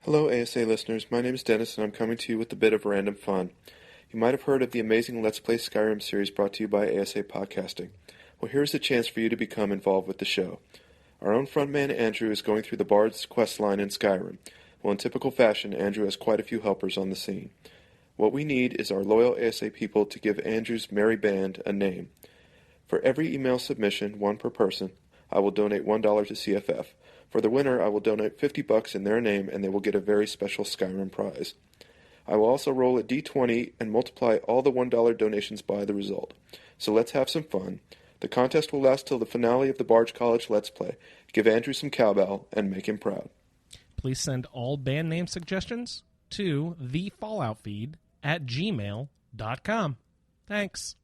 Hello ASA listeners, my name is Dennis and I'm coming to you with a bit of random fun. You might have heard of the amazing Let's Play Skyrim series brought to you by ASA Podcasting. Well, here's a chance for you to become involved with the show. Our own frontman Andrew is going through the Bard's quest line in Skyrim. Well, in typical fashion, Andrew has quite a few helpers on the scene. What we need is our loyal ASA people to give Andrew's merry band a name. For every email submission, one per person, I will donate $1 to CFF. For the winner, I will donate $50 in their name, and they will get a very special Skyrim prize. I will also roll a d20 and multiply all the $1 donations by the result. So let's have some fun. The contest will last till the finale of the Bard College Let's Play. Give Andrew some cowbell and make him proud. Please send all band name suggestions to thefalloutfeed@gmail.com. Thanks.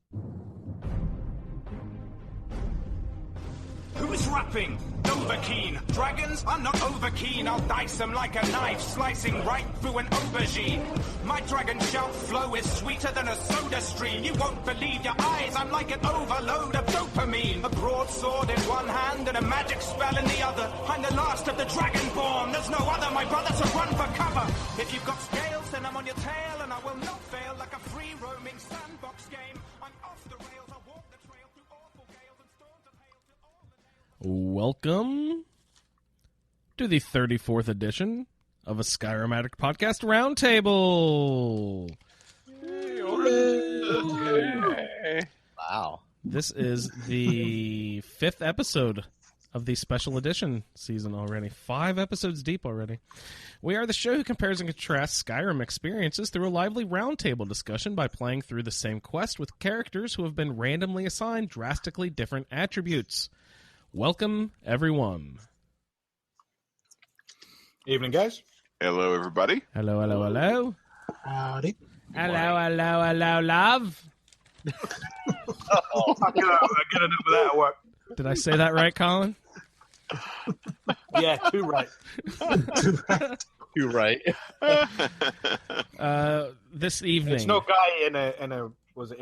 Who's rapping? Overkeen. Dragons? I'm not overkeen. I'll dice them like a knife, slicing right through an aubergine. My dragon shout flow is sweeter than a soda stream. You won't believe your eyes. I'm like an overload of dopamine. A broadsword in one hand and a magic spell in the other. I'm the last of the dragonborn. There's no other, my brother, so run for cover. If you've got scales, then I'm on your tail, and I will not fail like a free roaming sandbox game. I'm off the rails. I'll walk the trail through awful gales and storms of hail till all the... Welcome to the 34th edition of a Skyrim Addict Podcast Roundtable. Wow. This is the 5th episode of the special edition season already. 5 episodes deep already. We are the show who compares and contrasts Skyrim experiences through a lively roundtable discussion by playing through the same quest with characters who have been randomly assigned drastically different attributes. Welcome, everyone. Evening, guys. Hello, everybody. Hello, hello, hello. Howdy. Hello, hello, hello, love. I get enough of that at work. Did I say that right, Colin? Yeah, too right. You're right. This evening. It's no guy in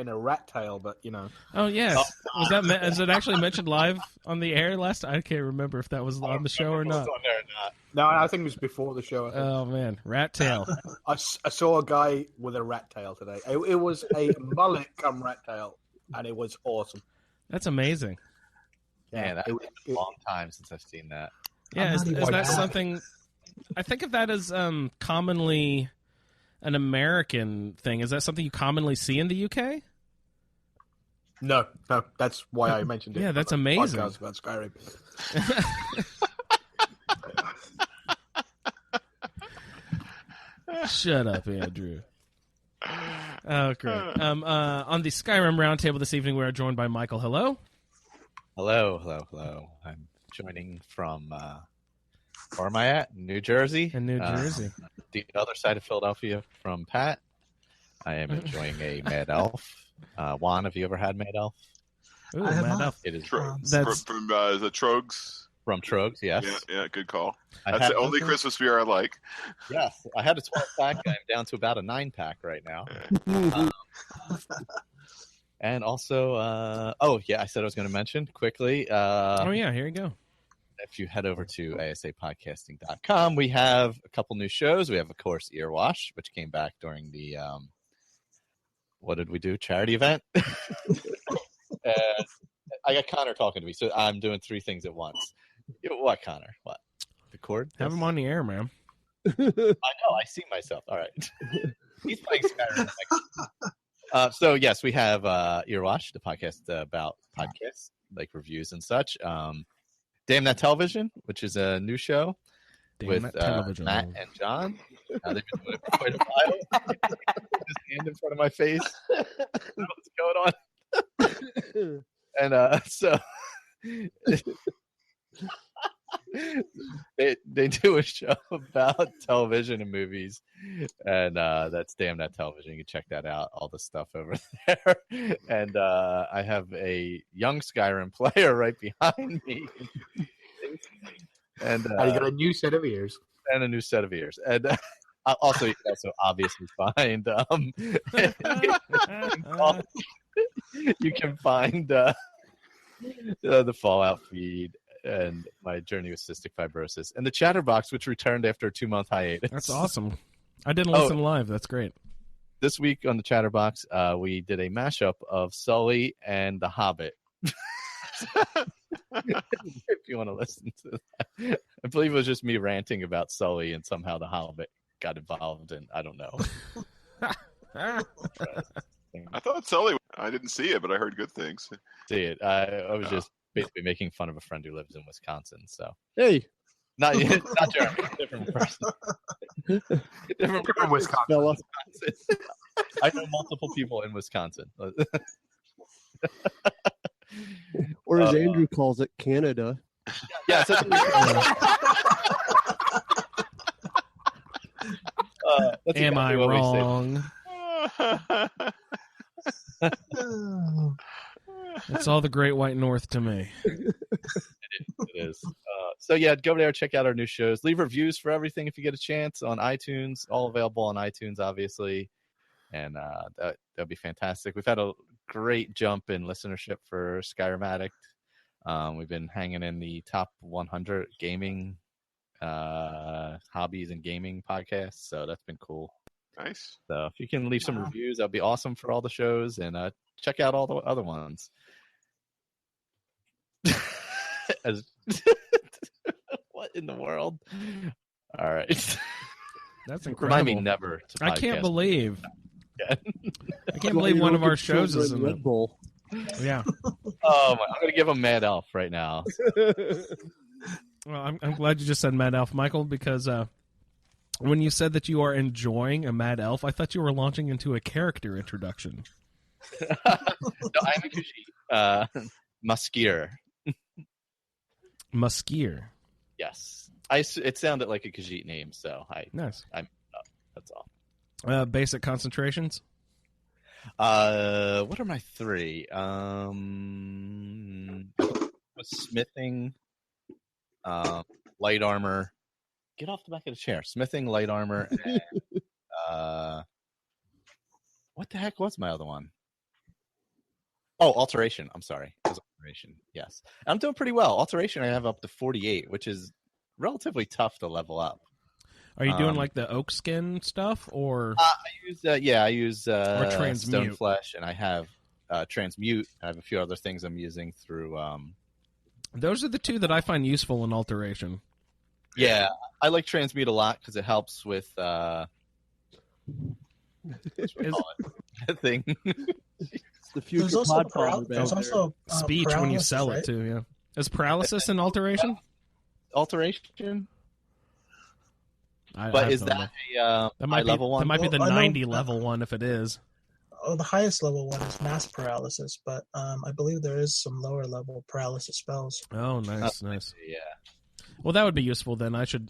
a rat tail, but you know. Oh yes. Was it actually mentioned live on the air last? I can't remember if that was on the show or not. On there or not. No, I think it was before the show. Oh man, rat tail. I saw a guy with a rat tail today. It was a mullet cum rat tail, and it was awesome. That's amazing. Man, it's been a long time since I've seen that. Yeah, is that something? I think of that as commonly an American thing. Is that something you commonly see in the UK? No, that's why I mentioned it. Yeah, that's amazing. Podcast about Skyrim. Shut up, Andrew. Oh, great. On the Skyrim Roundtable this evening, we are joined by Michael. Hello. Hello. I'm joining from, where am I at? New Jersey? In New Jersey. The other side of Philadelphia from Pat. I am enjoying a Mad Elf. Juan, have you ever had Mad Elf? Ooh, I have Mad not. Elf. It is That's From the Trogs. from Trogs, yes. Yeah, good call. I That's had the only those. Christmas beer I like. Yes, I had a 12-pack. I'm down to about a 9-pack right now. And also, I said I was going to mention quickly. oh yeah, here you go. If you head over to asapodcasting.com, we have a couple new shows. We have, of course, Earwash, which came back during the, what did we do? Charity event. And I got Connor talking to me, so I'm doing 3 things at once. What, Connor? What? The cord? Have him on the air, man. I know. I see myself. All right. He's playing Skyrim. So, yes, we have Earwash, the podcast about podcasts, like reviews and such. Damn That Television, which is a new show with Matt and John. They've been doing it for quite a while. His hand in front of my face. I don't know what's going on. And so they do a show about television and movies, and that's Damn That Television. You can check that out, all the stuff over there. And I have a young Skyrim player right behind me, and you got a new set of ears. And also you can also obviously find you can find the Fallout feed and my journey with cystic fibrosis, and the Chatterbox, which returned after a 2-month hiatus. That's awesome. I didn't listen live. That's great. This week on the Chatterbox, we did a mashup of Sully and The Hobbit. If you want to listen to that, I believe it was just me ranting about Sully, and somehow The Hobbit got involved, and I don't know. I thought Sully. I didn't see it, but I heard good things. See it. I was just basically making fun of a friend who lives in Wisconsin. So Hey, not Jeremy, different person. different Wisconsin. fella. I know multiple people in Wisconsin. Or as Andrew calls it, Canada. Yeah. Am I wrong? It's all the Great White North to me. It is. So yeah, go over there, check out our new shows. Leave reviews for everything if you get a chance on iTunes. All available on iTunes, obviously, and that'd be fantastic. We've had a great jump in listenership for Skyrim Addict. We've been hanging in the top 100 gaming hobbies and gaming podcasts, so that's been cool. Nice. So if you can leave some reviews, that'd be awesome for all the shows, and check out all the other ones. What in the world? All right. That's incredible. Remind me never to I can't podcast believe. again. I can't believe one of our shows is in Red it. Bull. Yeah. Oh, I'm going to give him Mad Elf right now. Well, I'm glad you just said Mad Elf, Michael, because when you said that you are enjoying a Mad Elf, I thought you were launching into a character introduction. No, I'm a Khajiit. Muskir. Muskir. Yes. It sounded like a Khajiit name, so Nice. That's all. Basic concentrations? What are my 3? Smithing, light armor. Get off the back of the chair. Smithing, light armor, and what the heck was my other one? Oh, alteration. I'm sorry. It was alteration. Yes. I'm doing pretty well. Alteration I have up to 48, which is relatively tough to level up. Are you doing like the oak skin stuff, or I use transmute. stone flesh, and I have transmute. I have a few other things I'm using through. Those are the two that I find useful in alteration. Yeah, I like transmute a lot because it helps with thing. The future There's also, pod there's also Speech when you sell paralysis, it too. Yeah, is paralysis an alteration? Alteration, I but is don't that know. a high level one? That might be the Well, I know- 90 level one if it is. Oh, the highest level one is mass paralysis, but I believe there is some lower level paralysis spells. Oh, nice, nice. Yeah. Well, that would be useful then. I should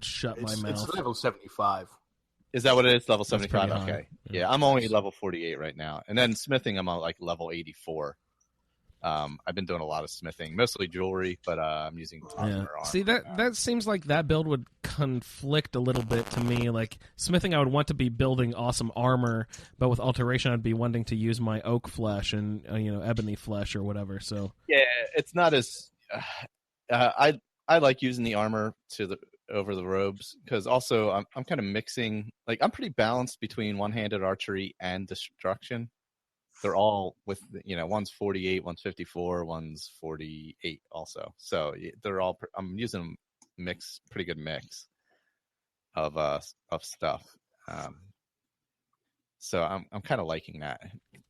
shut my It's mouth. level 75. Is that what it is? Level That's 75? pretty high. Okay. Yeah, I'm only level 48 right now. And then smithing, I'm on like level 84. I've been doing a lot of smithing, mostly jewelry, but I'm using armor. See, that seems like that build would conflict a little bit to me. Like smithing, I would want to be building awesome armor, but with alteration, I'd be wanting to use my oak flesh and ebony flesh or whatever. So yeah, it's not as I like using the armor over the robes because also I'm kind of mixing. Like I'm pretty balanced between one-handed archery and destruction. They're all with one's 48, one's 54, one's 48 also. So they're all. I'm using a pretty good mix of stuff. So I'm kind of liking that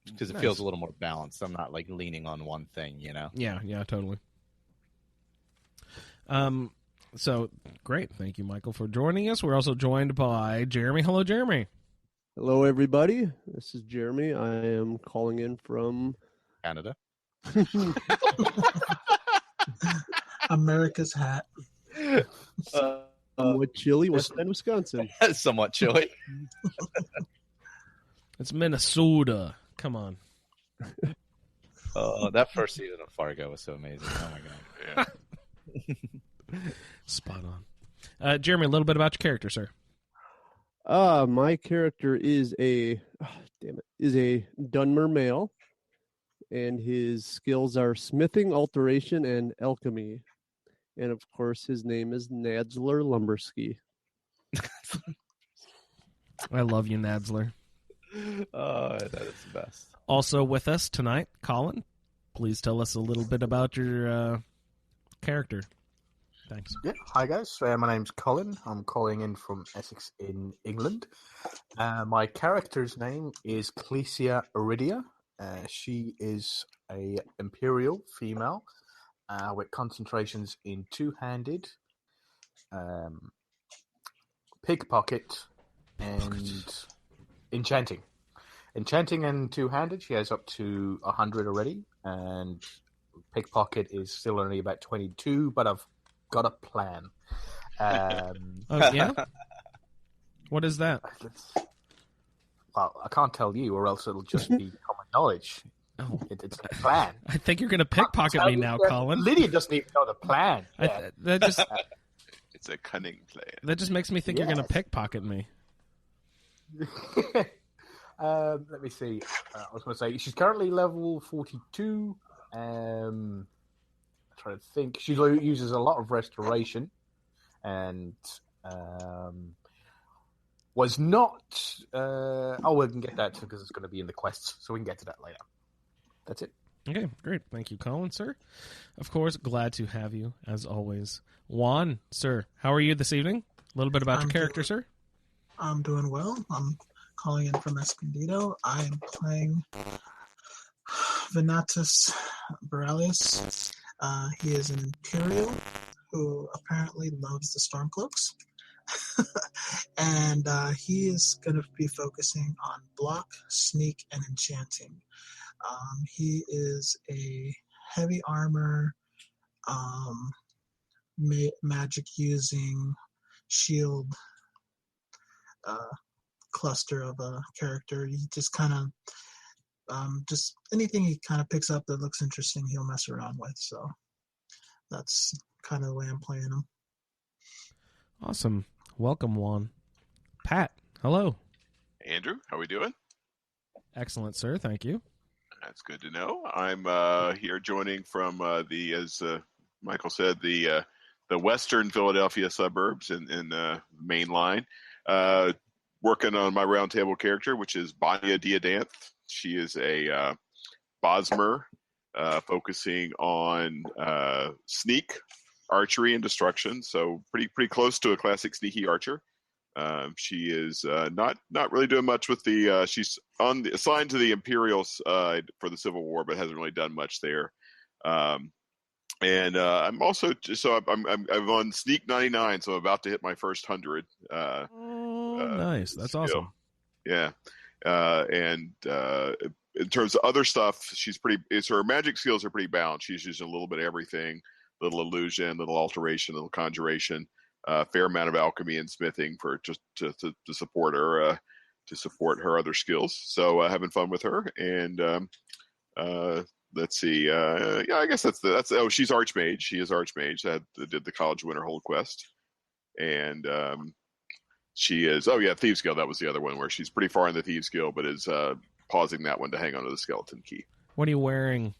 because it feels a little more balanced. I'm not like leaning on one thing, Yeah, totally. So great, thank you, Michael, for joining us. We're also joined by Jeremy. Hello, Jeremy. Hello, everybody. This is Jeremy. I am calling in from Canada. America's hat. somewhat chilly, West Bend, Wisconsin. Somewhat chilly. It's Minnesota. Come on. That first season of Fargo was so amazing. Oh my god. Yeah. Spot on. Jeremy, a little bit about your character, sir. My character is a Dunmer male, and his skills are smithing, alteration, and alchemy. And of course, his name is Nadzler Lumberski. I love you, Nadzler. Oh, that is the best. Also with us tonight, Colin. Please tell us a little bit about your character. Thanks. Yeah, hi guys. My name's Colin. I'm calling in from Essex in England. My character's name is Clesia Iridia. She is a imperial female with concentrations in two-handed, pickpocket, and enchanting. Enchanting and two-handed, she has up to 100 already, and pickpocket is still only about 22, but I've got a plan. Oh, yeah? What is that? Well, I can't tell you, or else it'll just be common knowledge. Oh. It's a plan. I think you're going to pickpocket me now, Colin. Lydia doesn't even know the plan. That just It's a cunning plan. that just makes me think you're going to pickpocket me. Let me see. I was going to say she's currently level 42. I'm trying to think. She uses a lot of restoration, and was not. We can get that because it's going to be in the quests, so we can get to that later. That's it. Okay, great. Thank you, Colin, sir. Of course, glad to have you, as always. Juan, sir, how are you this evening? A little bit about your character, sir. I'm doing well. I'm calling in from Escondido. I am playing Venatus Boralius. He is an Imperial who apparently loves the Stormcloaks. And he is going to be focusing on block, sneak, and enchanting. He is a heavy armor, magic using shield cluster of a character. He just kind of just anything he kind of picks up that looks interesting he'll mess around with. So that's kind of the way I'm playing him. Awesome. Welcome, Juan. Pat, hello. Andrew, how we doing? Excellent, sir. Thank you. That's good to know. I'm here joining from as Michael said, the western Philadelphia suburbs in main line. Working on my Roundtable character, which is Banya Diadanth. She is a Bosmer, focusing on sneak, archery, and destruction. So pretty close to a classic sneaky archer. She is not really doing much with the. She's assigned to the Imperial side for the Civil War, but hasn't really done much there. And I'm also I'm on Sneak 99, so I'm about to hit my first 100. Nice, that's skill. Awesome. Yeah, and in terms of other stuff, her magic skills are pretty balanced. She's using a little bit of everything, little illusion, little alteration, little conjuration. Fair amount of alchemy and smithing for just to support her other skills. So having fun with her, and let's see. I guess that's she's Archmage. She is Archmage. That did the College Winterhold quest, and she is Thieves Guild. That was the other one where she's pretty far in the Thieves Guild, but is pausing that one to hang on to the skeleton key. What are you wearing?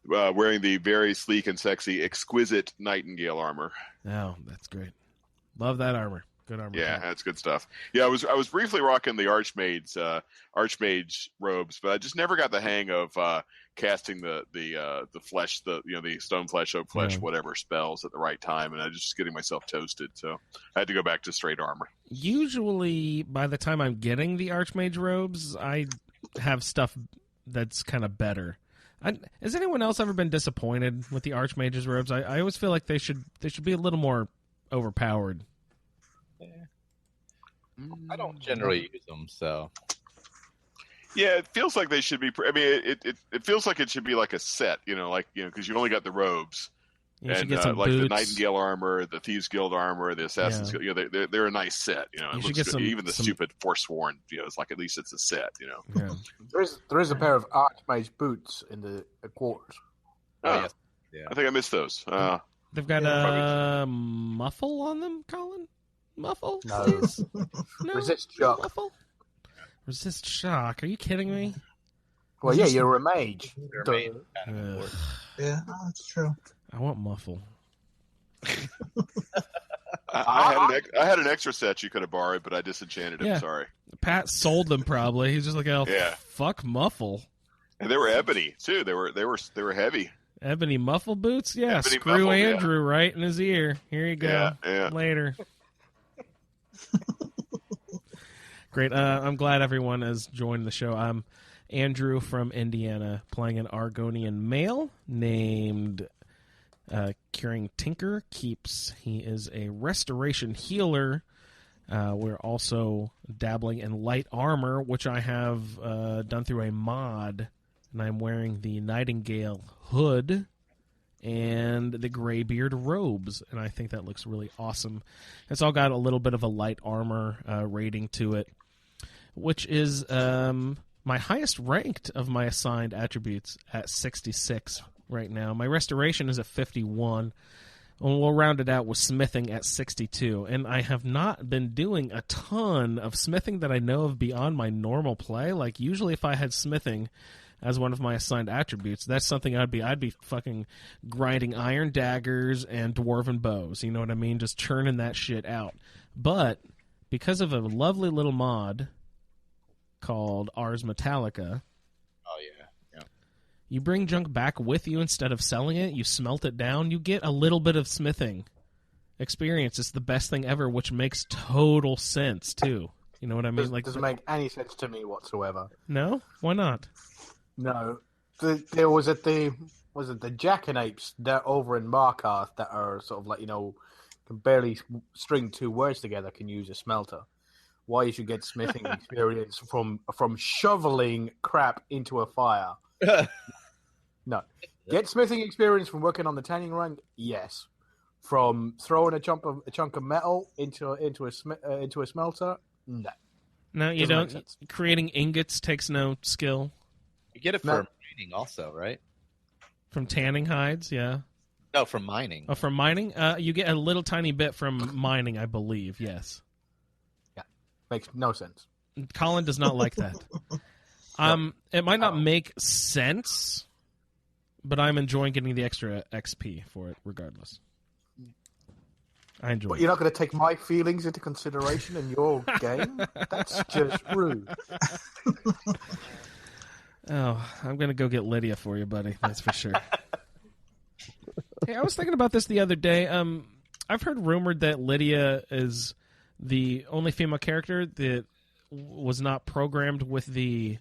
Wearing the very sleek and sexy, exquisite Nightingale armor. Oh, that's great. Love that armor. Good armor. Yeah, that's good stuff. Yeah, I was briefly rocking the Archmage robes, but I just never got the hang of casting the flesh, the stone flesh, oak flesh, whatever spells at the right time, and I just getting myself toasted. So I had to go back to straight armor. Usually, by the time I'm getting the Archmage robes, I have stuff that's kind of better. Has anyone else ever been disappointed with the Archmage's robes? I always feel like they should be a little more overpowered. Yeah. I don't generally use them, so. Yeah, it feels like they should be. I mean, it feels like it should be like a set, because you only got the robes. You should get some like boots. The Nightingale armor, the Thieves Guild armor, the Assassin's Guild. They're a nice set. It looks good. Even the stupid Forsworn, it's like at least it's a set. Yeah. There is a pair of Archmage boots in the quarters. Oh, yes. Yeah. I think I missed those. They've got a muffle on them, Colin. Muffle? No. No. Resist shock. Muffle? Resist shock. Are you kidding me? Well, yeah, you're a mage. Yeah, that's true. I want muffle. I had an extra set you could have borrowed, but I disenchanted him. Yeah. Sorry. Pat sold them probably. He's just like, oh, Yeah. fuck muffle. And they were ebony too. They were heavy. Ebony muffle boots? Yeah, Ebony screw muffle, yeah. Andrew right in his ear. Here you go. Yeah. Later. Great. I'm glad everyone has joined the show. I'm Andrew from Indiana, playing an Argonian male named Curing Tinker Keeps. He is a restoration healer. We're also dabbling in light armor, which I have done through a mod, and I'm wearing the Nightingale hood and the Greybeard robes, and I think that looks really awesome. It's all got a little bit of a light armor rating to it, which is my highest ranked of my assigned attributes at 66 right now. My restoration is at 51. And we'll round it out with smithing at 62. And I have not been doing a ton of smithing that I know of beyond my normal play. Like, usually if I had smithing as one of my assigned attributes, that's something I'd be fucking grinding iron daggers and dwarven bows. You know what I mean? Just churning that shit out. But because of a lovely little mod called Ars Metallica, you bring junk back with you instead of selling it. You smelt it down. You get a little bit of smithing experience. It's the best thing ever, which makes total sense, too. You know what I mean? Doesn't make any sense to me whatsoever. No? Why not? No. There was the Jackanapes that over in Markarth that are sort of like, can barely string two words together, can use a smelter. Why you should get smithing experience from shoveling crap into a fire. No. Get smithing experience from working on the tanning rank? Yes. From throwing a chunk of metal into a smelter? No. No, you don't. Creating ingots takes no skill. You get it from mining also, right? From tanning hides, yeah. No, from mining. Oh, from mining? You get a little tiny bit from mining, I believe, yes. Yeah. Makes no sense. Colin does not like that. It might not make sense, but I'm enjoying getting the extra XP for it regardless. I enjoy But it. you're not going to take my feelings into consideration in your game? That's just rude. Oh, I'm going to go get Lydia for you, buddy. That's for sure. Hey, I was thinking about this the other day. I've heard rumored that Lydia is the only female character that was not programmed with the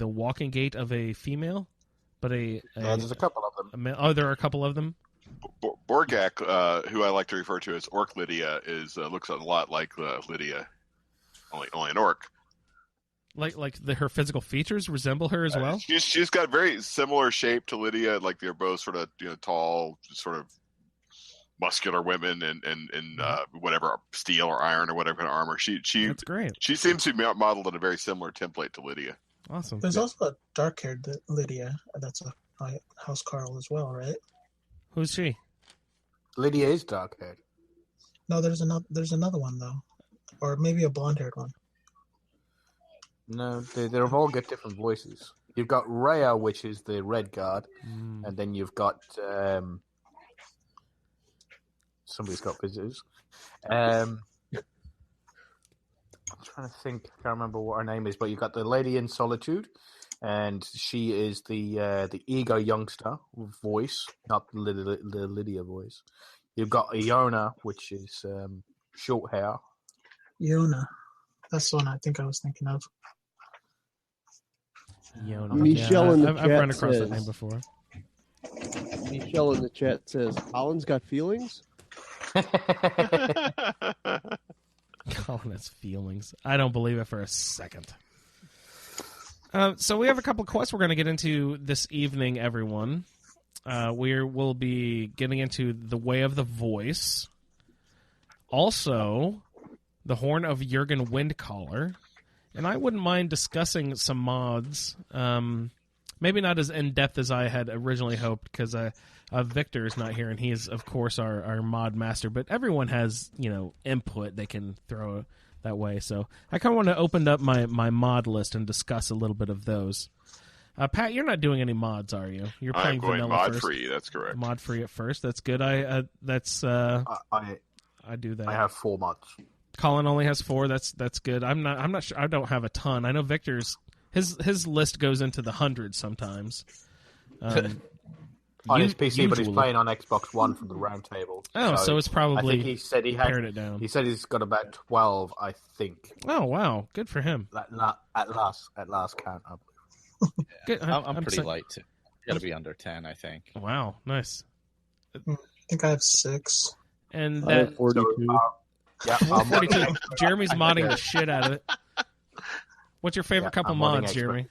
walking gait of a female, but there's a couple of them. There are a couple of them. Borgak, who I like to refer to as Orc Lydia, looks a lot like Lydia, only an orc. Like her physical features resemble her as well. She's got very similar shape to Lydia. Like they're both sort of tall, sort of muscular women, and whatever steel or iron or whatever kind of armor. That's great. She seems to be modeled on a very similar template to Lydia. Awesome. There's also a dark-haired Lydia. That's a House Carl as well, right? Who's she? Lydia is dark-haired. No, there's another one though, or maybe a blonde-haired one. No, they've all got different voices. You've got Rhea, which is the Red Guard, and then you've got somebody's got visitors. I'm trying to think. I can't remember what her name is, but you've got the Lady in Solitude, and she is the ego youngster voice, not the Lydia voice. You've got Iona, which is short hair. Iona, that's the one I think I was thinking of. Iona. Michelle in the I've chat run across says, that name before. Michelle in the chat says, Colin's got feelings? Colin has feelings. I don't believe it for a second. So we have a couple of quests we're going to get into this evening, everyone. We'll be getting into the Way of the Voice. Also, the Horn of Jurgen Windcaller. And I wouldn't mind discussing some mods. Maybe not as in-depth as I had originally hoped, because Victor is not here, and he is, of course, our mod master. But everyone has, input they can throw that way. So I kind of want to open up my mod list and discuss a little bit of those. Pat, you're not doing any mods, are you? You're I'm playing going vanilla mod first. free. That's correct. Mod free at first. That's good. I do that. I have 4 mods. Colin only has 4. That's good. I'm not sure. I don't have a ton. I know Victor's his list goes into the hundreds sometimes. On his PC, usually. but he's playing on Xbox One from the Roundtable. Oh, so it's probably. I think he said he had pared it down. He said he's got about 12, I think. Oh wow, good for him. At last count, I believe. Good. I'm pretty light too. Got to be under 10, I think. Wow, nice. I think I have 6. And I have 42. Yeah, 42. Jeremy's modding the shit out of it. What's your favorite couple I'm modding mods, Jeremy?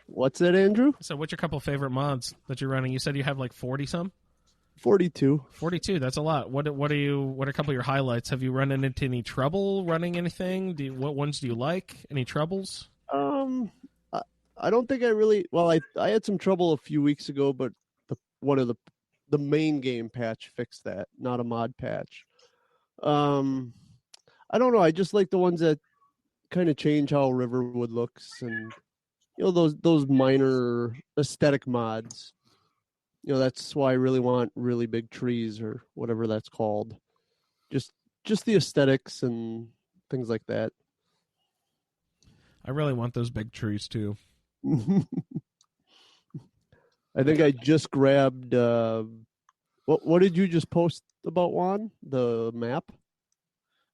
What's that, Andrew? So what's your couple favorite mods that you're running? You said you have like 40 some? 42. 42, that's a lot. What are a couple of your highlights? Have you run into any trouble running anything? What ones do you like? Any troubles? I don't think I really. Well, I had some trouble a few weeks ago, but one of the main game patch fixed that, not a mod patch. I don't know. I just like the ones that kind of change how Riverwood looks, and those minor aesthetic mods. That's why I really want really big trees or whatever that's called. Just the aesthetics and things like that. I really want those big trees too. I think I just grabbed. What did you just post about, Juan? The map?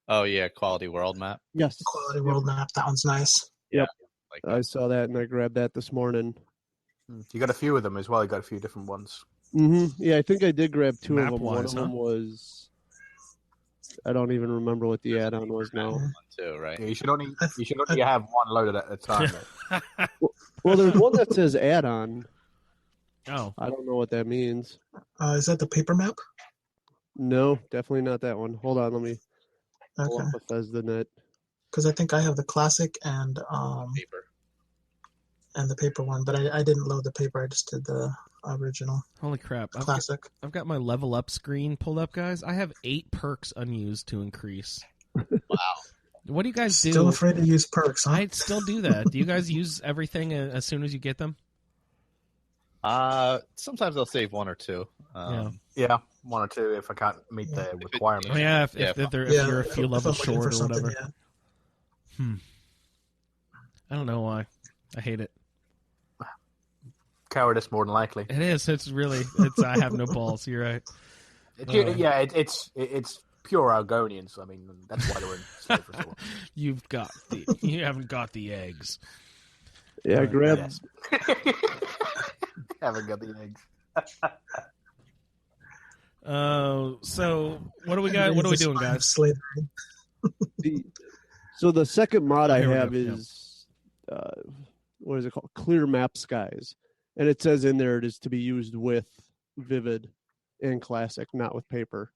Oh yeah, Quality World map. Yes. Quality World map. That one's nice. Yep. Like I saw that and I grabbed that this morning. You got a few of them as well. You got a few different ones. Mm-hmm. Yeah, I think I did grab 2 of them. Map-wise, One of them was. I don't even remember what the add-on was now. one too, right? Yeah, you should only have one loaded at a time. Well, there's one that says add-on. Oh, I don't know what that means. Is that the paper map? No, definitely not that one. Hold on, let me pull Okay. up Bethesda Net. Because I think I have the classic and Paper. the paper one, but I didn't load the paper. I just did the original holy crap! classic. I've got my level up screen pulled up, guys. I have 8 perks unused to increase. Wow. What do you guys do? Still afraid to use perks, huh? I still do that. Do you guys use everything as soon as you get them? Sometimes I'll save 1 or 2. Yeah, 1 or 2 if I can't meet the requirements. Oh, yeah, if Yeah, you're a few if levels I'm looking for short or something, whatever. yeah. I don't know why. I hate it. Cowardice, more than likely. It is. It's really. I have no balls. You're right. It's pure Argonians. I mean, that's why they're in slavery for so long. You haven't got the eggs. Yeah, I grabbed. Yes. Haven't got the eggs. So what do we got? What are we doing, guys? Slavery. So the second mod I Here we have go, is, what is it called? Clear Map Skies. And it says in there it is to be used with Vivid and Classic, not with paper.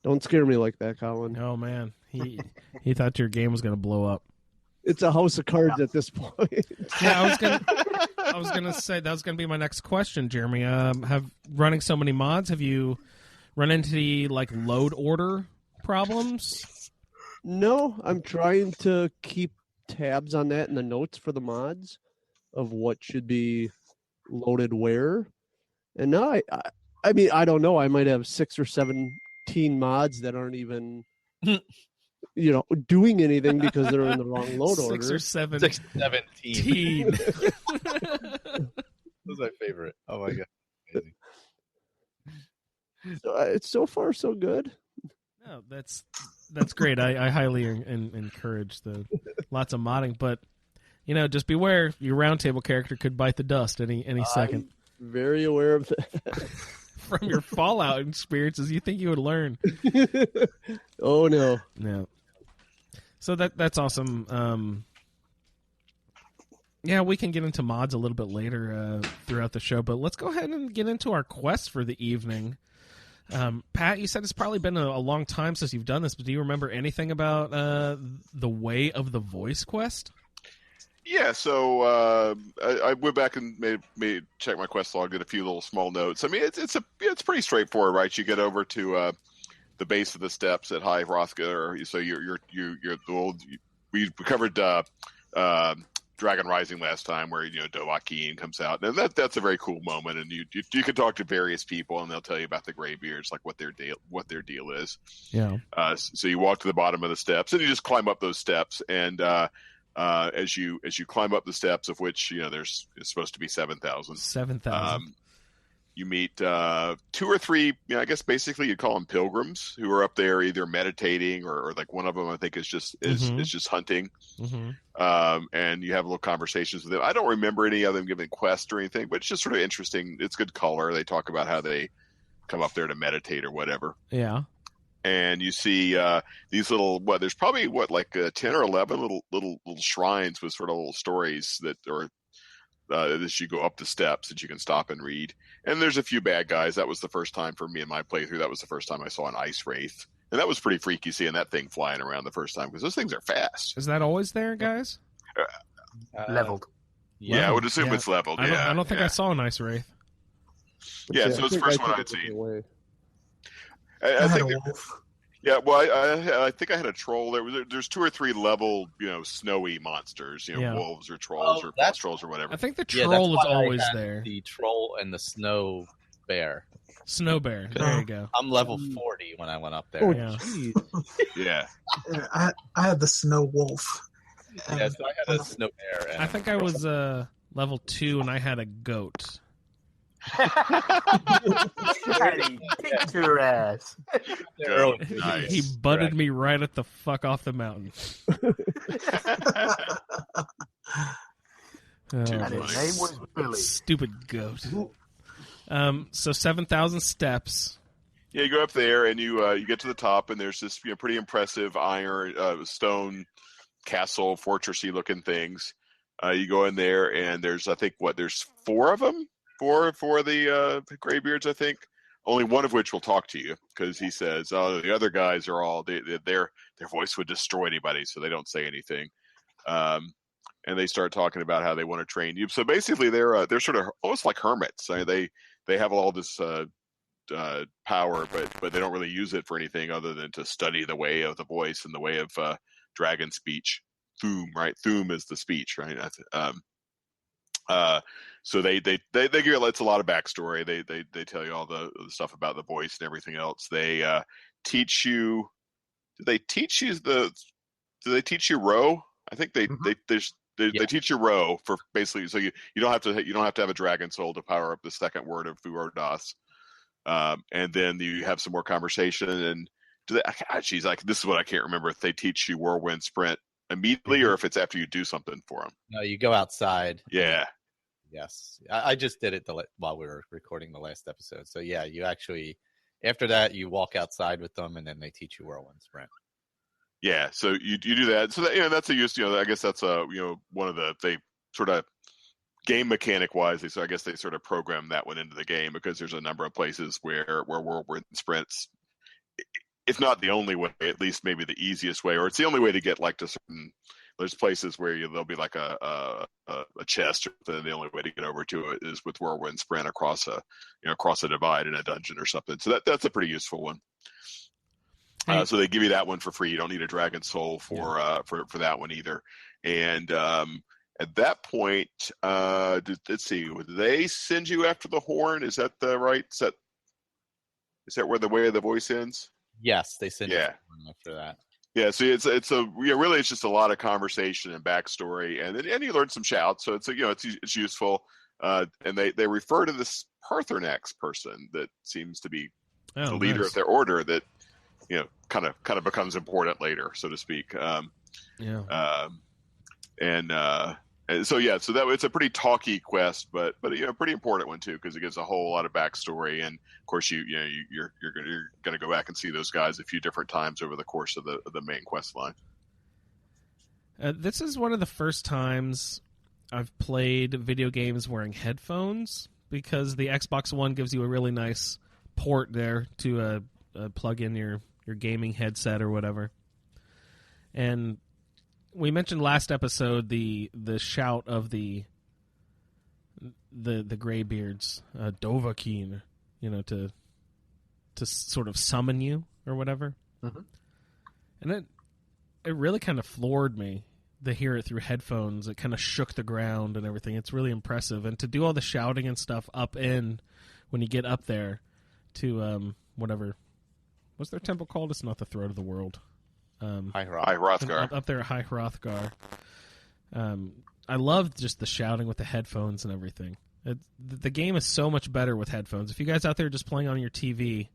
Don't scare me like that, Colin. Oh man, he thought your game was gonna blow up. It's a house of cards at this point. Yeah, I was gonna say that was gonna be my next question, Jeremy. Have running so many mods, have you run into the load order problems? No, I'm trying to keep tabs on that in the notes for the mods of what should be loaded where. And now I mean, I don't know. I might have 6 or 17 mods that aren't even, doing anything because they're in the wrong load order. 6 or 7. 6, 17. That was my favorite. Oh my god. Amazing. So, it's so far so good. No, that's great. I highly encourage lots of modding, but just beware. Your Roundtable character could bite the dust any second. I'm very aware of that. From your Fallout experiences, you think you would learn. Oh no. No. So that's awesome. Yeah, we can get into mods a little bit later throughout the show, but let's go ahead and get into our quest for the evening. Pat, you said it's probably been a long time since you've done this, but do you remember anything about the Way of the Voice quest? Yeah, so I went back and made check my quest log, did a few little small notes. I mean, it's pretty straightforward, right? You get over to the base of the steps at High Hrothgar, so you're the old. We covered Dragon Rising last time, where Dovahkiin comes out, and that's a very cool moment. And you can talk to various people, and they'll tell you about the Greybeards, like what their deal is. Yeah. So you walk to the bottom of the steps, and you just climb up those steps, and as you climb up the steps, of which there's supposed to be 7,000. 7,000. You meet 2 or 3, I guess basically you call them pilgrims, who are up there either meditating or like one of them I think is just hunting. Mm-hmm. And you have little conversations with them. I don't remember any of them giving quests or anything, but it's just sort of interesting. It's good color. They talk about how they come up there to meditate or whatever. Yeah. And you see these little there's probably 10 or 11 little shrines with sort of little stories that are as you go up the steps that you can stop and read. And there's a few bad guys. That was the first time for me in my playthrough. That was the first time I saw an ice wraith. And that was pretty freaky seeing that thing flying around the first time, because those things are fast. Is that always there, guys? Leveled. Yeah, I would assume it's leveled. I don't think I saw an ice wraith. Yeah, so it's the first one I'd seen. I had a wolf. Yeah, well, I think I had a troll. There's 2 or 3 level, snowy monsters, wolves or trolls or frost trolls or whatever. I think the troll is always there. The troll and the snow bear. Snow bear. There you go. I'm level 40 when I went up there. Oh, Yeah. Yeah. I had the snow wolf. Yeah, so I had a snow bear. And I think I was level 2 and I had a goat. Daddy, kick your ass. Nice. He butted me right at the fuck off the mountain. And his name was Billy. Stupid goat. So 7,000 steps. Yeah, you go up there and you get to the top, and there's this pretty impressive iron stone castle, fortressy looking things. You go in there, and there's I think there's 4 of them. For the Greybeards, I think. Only one of which will talk to you, because he says, "Oh, the other guys are all their voice would destroy anybody, so they don't say anything." And they start talking about how they want to train you. So basically, they're sort of almost like hermits. I mean, they have all this power, but they don't really use it for anything other than to study the way of the voice and the way of dragon speech. Thu'umb, right? Thu'umb is the speech, right? So they give you a lot of backstory. They tell you all the stuff about the voice and everything else. They teach you. Do they teach you row? I think they teach you row for basically. So you don't have to have a dragon soul to power up the second word of Thu'umb. And then you have some more conversation. And she's like, this is what I can't remember, if they teach you whirlwind sprint immediately or if it's after you do something for them. No, you go outside. Yeah. Yes, I just did it while we were recording the last episode. So yeah, you actually after that you walk outside with them, and then they teach you whirlwind sprint. Yeah, so you do that. So that, that's a use. I guess that's one of they sort of game mechanic wise. I guess they sort of program that one into the game, because there's a number of places where whirlwind sprints, if not the only way, at least maybe the easiest way, or it's the only way to get to certain. There's places where there'll be like a chest, or the only way to get over to it is with whirlwind sprint across a divide in a dungeon or something. So that's a pretty useful one. So they give you that one for free. You don't need a dragon soul for that one either. And at that point, let's see, would they send you after the horn? Is that the right? Is that where the way of the voice ends? Yes, they send you after that. Yeah, so really it's just a lot of conversation and backstory, and you learn some shouts, so it's useful. And they refer to this Parthenax person that seems to be the leader of their order that kind of becomes important later, so to speak. So that it's a pretty talky quest, but a pretty important one too, because it gives a whole lot of backstory, and of course you're going to go back and see those guys a few different times over the course of the main quest line. This is one of the first times I've played video games wearing headphones, because the Xbox One gives you a really nice port there to plug in your gaming headset or whatever. And we mentioned last episode the shout of the Greybeards, Dovahkiin, to sort of summon you or whatever. Mm-hmm. And it really kind of floored me they hear it through headphones. It kind of shook the ground and everything. It's really impressive. And to do all the shouting and stuff up in when you get up there to whatever. What's their temple called? It's not the Throat of the World. High Hrothgar. Up there at High Hrothgar. I love just the shouting with the headphones and everything. The game is so much better with headphones. If you guys out there just playing on your TV,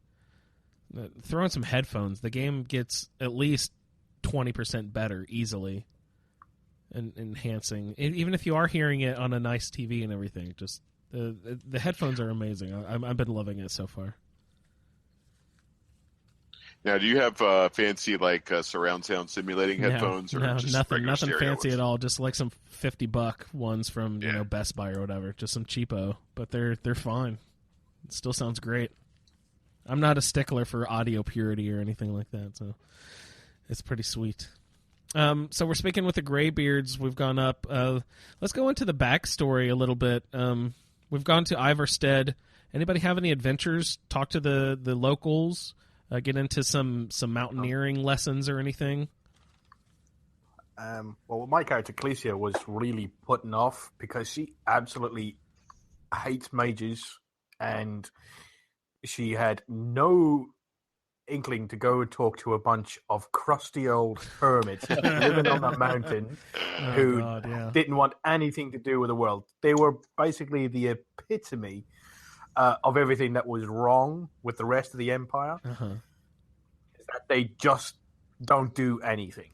throw in some headphones. The game gets at least 20% better easily, and enhancing. Even if you are hearing it on a nice TV and everything, just the headphones are amazing. I've been loving it so far. Now, do you have fancy surround sound simulating headphones, or just nothing fancy ones? at all? Just like some $50 ones from Best Buy or whatever, just some cheapo. But they're fine. It still sounds great. I'm not a stickler for audio purity or anything like that, so it's pretty sweet. So we're speaking with the Greybeards. We've gone up. Let's go into the backstory a little bit. We've gone to Ivarstead. Anybody have any adventures? Talk to the locals. Get into some mountaineering lessons or anything? Well, my character, Clecia, was really putting off because she absolutely hates mages, and she had no inkling to go and talk to a bunch of crusty old hermits living on a mountain who didn't want anything to do with the world. They were basically the epitome of everything that was wrong with the rest of the empire. Is that they just don't do anything.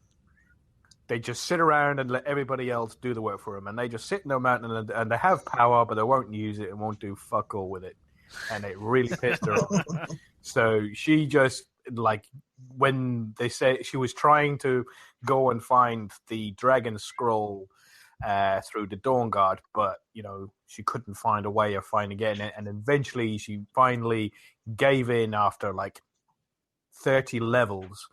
They just sit around and let everybody else do the work for them, and they just sit in their mountain and they have power, but they won't use it and won't do fuck all with it. And it really pissed her off. So she just, when they said she was trying to go and find the dragon scroll through the Dawn Guard, but she couldn't find a way of finding it, and eventually she finally gave in after 30 levels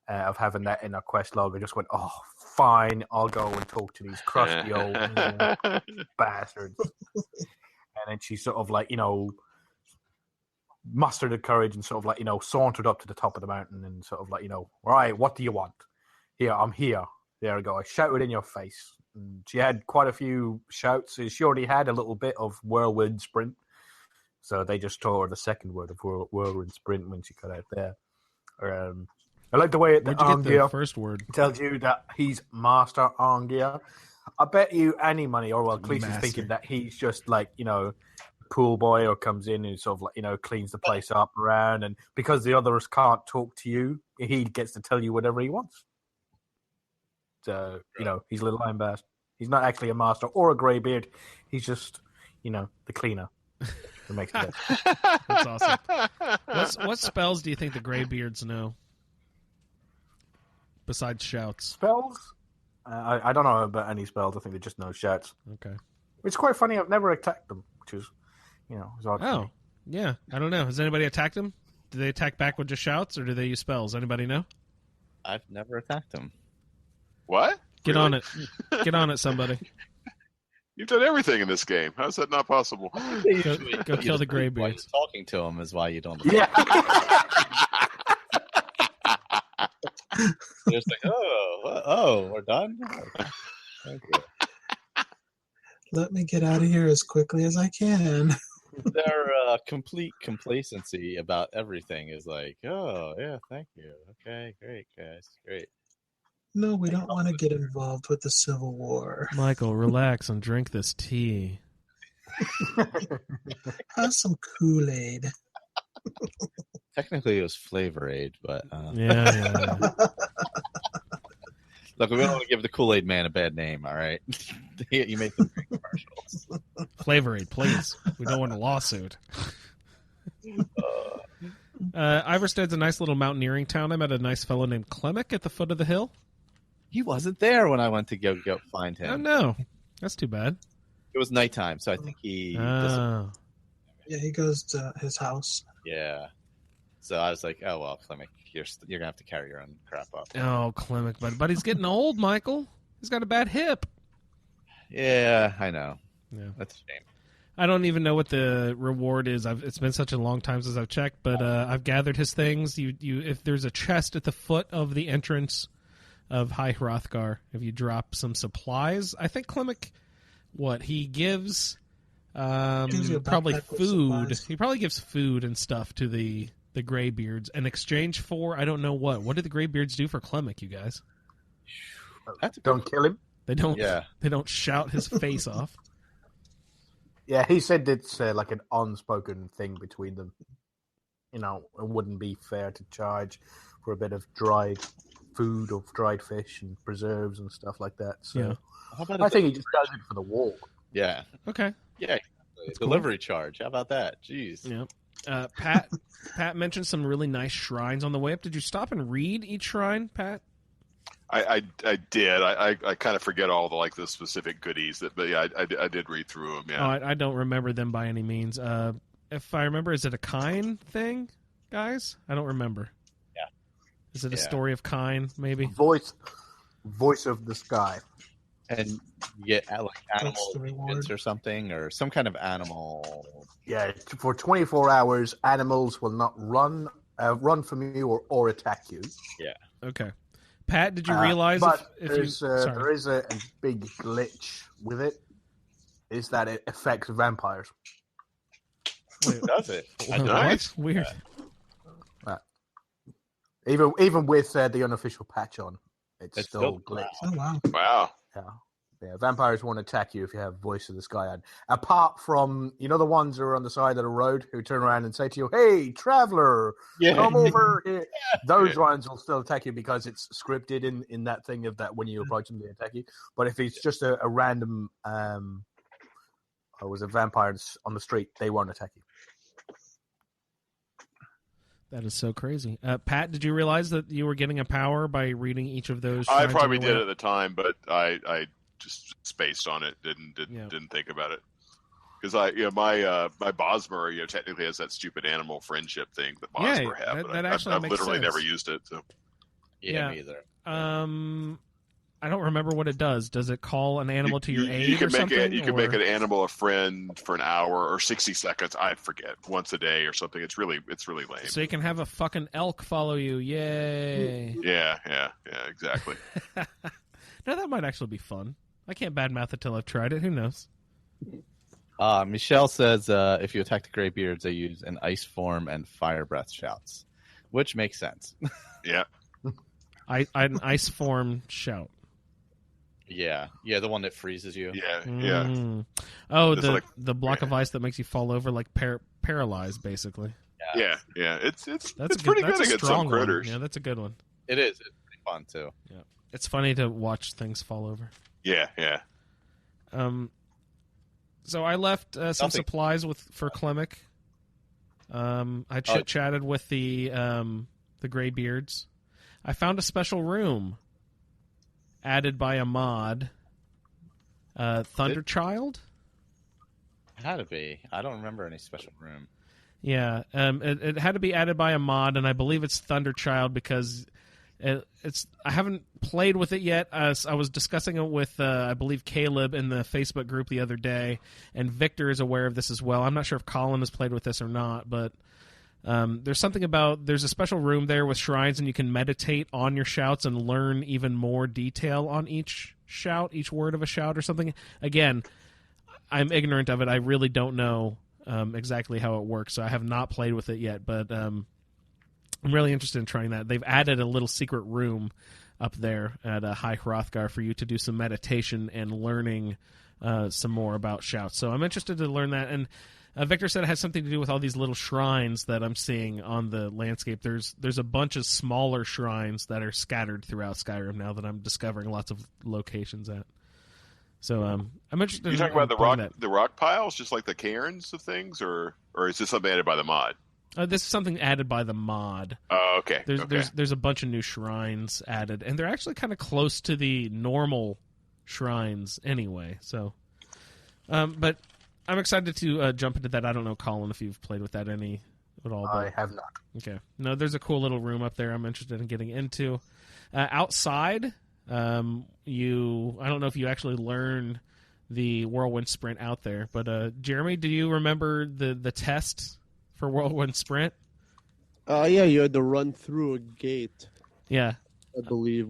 of having that in her quest log. I just went, oh, fine, I'll go and talk to these crusty old bastards. And then she sort of mustered the courage and sort of sauntered up to the top of the mountain and sort of all right, what do you want? Here, I'm here. There we go. I shouted in your face. And she had quite a few shouts. She already had a little bit of whirlwind sprint. So they just taught her the second word of whirlwind sprint when she got out there. I like the way the first word tells you that he's Master Angia. I bet you any money, or Cleese is thinking that he's just pool boy or comes in and sort of cleans the place up around, and because the others can't talk to you, he gets to tell you whatever he wants. So he's a little iron bastard. He's not actually a master or a greybeard. He's just the cleaner. That makes it better. That's awesome. What spells do you think the Greybeards know besides shouts? Spells? I don't know about any spells. I think they just know shouts. Okay. It's quite funny. I've never attacked them, which is, is odd. Oh, yeah. I don't know. Has anybody attacked them? Do they attack back with just shouts, or do they use spells? Anybody know? I've never attacked them. What? Get on it. Get on it, somebody. You've done everything in this game. How's that not possible? Go kill the Greybeards. Talking to them is why you don't. Yeah. They're just we're done? Okay. Let me get out of here as quickly as I can. Their complete complacency about everything is oh, yeah, thank you. Okay, great, guys. Great. No, we don't want to get involved with the Civil War. Michael, relax and drink this tea. Have some Kool-Aid. Technically, it was Flavor Aid, but yeah. Look, we don't want to give the Kool-Aid man a bad name, all right? You made some great commercials. Flavor Aid, please. We don't want a lawsuit. Ivarstead's a nice little mountaineering town. I met a nice fellow named Clemic at the foot of the hill. He wasn't there when I went to go find him. Oh, no. That's too bad. It was nighttime, so I think he... Yeah, he goes to his house. Yeah. So I was like, oh, well, Clemic, you're going to have to carry your own crap up. Oh, Clemic, but he's getting old, Michael. He's got a bad hip. Yeah, I know. Yeah. That's a shame. I don't even know what the reward is. It's been such a long time since I've checked, but I've gathered his things. You if there's a chest at the foot of the entrance of High Hrothgar if you drop some supplies. I think Klimek, he gives Gives you a probably backpack with food. supplies. He probably gives food and stuff to the Greybeards in exchange for I don't know what. What do the Greybeards do for Klimek, you guys? Don't kill him. They don't. Yeah. They don't shout his face off. Yeah, he said it's like an unspoken thing between them. You know, it wouldn't be fair to charge for a bit of dried food or dried fish and preserves and stuff like that. So Yeah. How about I think he just does it for the walk. Yeah. Okay. Yeah. Delivery charge. How about that? Jeez. Yeah. Pat mentioned some really nice shrines on the way up. Did you stop and read each shrine, Pat? I did. I kind of forget all the specific goodies but yeah, I did read through them. Yeah. Oh, I don't remember them by any means. If I remember, is it a Kine thing, guys? I don't remember. Yeah. Is it a Yeah. story of Kine, maybe? Voice of the sky. And you get animal That's the reward. agents or something, or some kind of animal. Yeah, for 24 hours, animals will not run from you or attack you. Yeah. Okay. Pat, did you realize but if there's, you... there is a big glitch with it, is that it affects vampires. Wait, Does it? what? Nice. Weird. Even with the unofficial patch on, it's still still glitched. Oh wow. Wow. Yeah, vampires won't attack you if you have Voice of the Sky on. Apart from, the ones who are on the side of the road who turn around and say to you, "Hey, traveler, Yeah. come over here." Those ones will still attack you because it's scripted in that thing of that when you approach them, they attack you. But if it's just a random, was a vampire on the street, they won't attack you. That is so crazy. Pat, did you realize that you were getting a power by reading each of those? I shrines probably on your did way at the time, but I just spaced on it. Didn't Yeah. think about it. Because my Bosmer technically has that stupid animal friendship thing that Yeah, Bosmer have. that but actually I've makes literally sense. never used it. So Yeah. Me either. I don't remember what it does. Does it call an animal to your aid you can or make something? it. You can or... make an animal a friend for an hour or 60 seconds. I forget, once a day or something. It's really lame. So you can have a fucking elk follow you. Yay. Yeah, exactly. No, that might actually be fun. I can't badmouth it till I've tried it. Who knows? Michelle says if you attack the Greybeards, they use an ice form and fire breath shouts, which makes sense. Yeah. An ice form shout. Yeah, the one that freezes you. Yeah. Mm. Oh, It's the block of ice that makes you fall over, like paralyzed, basically. Yeah. It's That's pretty that's good a against strong some critters. one. Yeah, that's a good one. It is. It's pretty fun too. It's funny to watch things fall over. Yeah. So I left some Nothing. supplies for Klimek. I chit-chatted with the Greybeards. I found a special room added by a mod. Thunderchild? It had to be. I don't remember any special room. Yeah, it had to be added by a mod, and I believe it's Thunderchild because it's. I haven't played with it yet. I was discussing it with I believe Caleb in the Facebook group the other day, and Victor is aware of this as well. I'm not sure if Colin has played with this or not, but there's something about there's a special room there with shrines, and you can meditate on your shouts and learn even more detail on each shout, each word of a shout or something. Again, I'm ignorant of it. I really don't know exactly how it works, so I have not played with it yet, but I'm really interested in trying that. They've added a little secret room up there at High Hrothgar for you to do some meditation and learning some more about shouts. So I'm interested to learn that. And Victor said it has something to do with all these little shrines that I'm seeing on the landscape. There's a bunch of smaller shrines that are scattered throughout Skyrim now that I'm discovering lots of locations at. So I'm interested. You talking about playing the rock piles, just like the cairns of things, or is this something added by the mod? This is something added by the mod. Oh, okay. There's a bunch of new shrines added, and they're actually kind of close to the normal shrines anyway. So, but I'm excited to jump into that. I don't know, Colin, if you've played with that any at all. But... I have not. Okay. No, there's a cool little room up there I'm interested in getting into. Outside, I don't know if you actually learn the whirlwind sprint out there, but Jeremy, do you remember the test for whirlwind sprint? Yeah, you had to run through a gate. Yeah. I believe,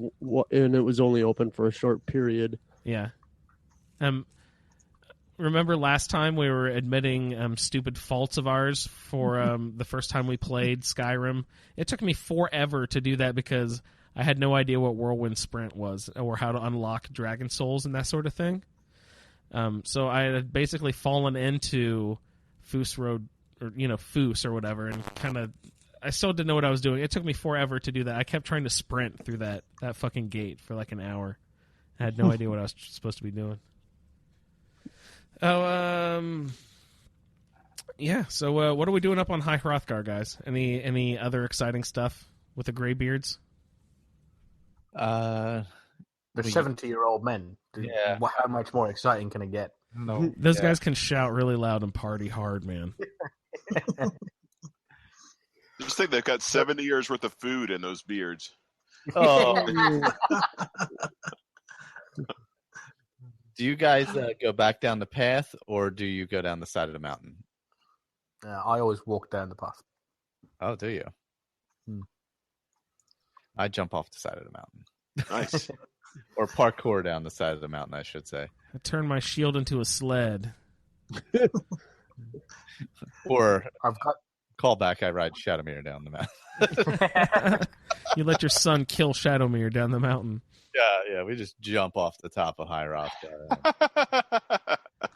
and it was only open for a short period. Yeah. Remember last time we were admitting stupid faults of ours for the first time we played Skyrim? It took me forever to do that because I had no idea what Whirlwind Sprint was or how to unlock Dragon Souls and that sort of thing. So I had basically fallen into Foos Road, or Foos or whatever, and kind of I still didn't know what I was doing. It took me forever to do that. I kept trying to sprint through that fucking gate for like an hour. I had no idea what I was supposed to be doing. Oh, yeah. So, what are we doing up on High Hrothgar, guys? Any other exciting stuff with the Greybeards? They're 70-year-old men. Yeah. How much more exciting can it get? No, Those guys can shout really loud and party hard, man. Just think they've got 70 years worth of food in those beards. Oh. Do you guys go back down the path, or do you go down the side of the mountain? I always walk down the path. Oh, do you? I jump off the side of the mountain. Nice. Or parkour down the side of the mountain, I should say. I turn my shield into a sled. Or I've got callback, I ride Shadowmere down the mountain. You let your son kill Shadowmere down the mountain. Yeah, we just jump off the top of High Hrothgar.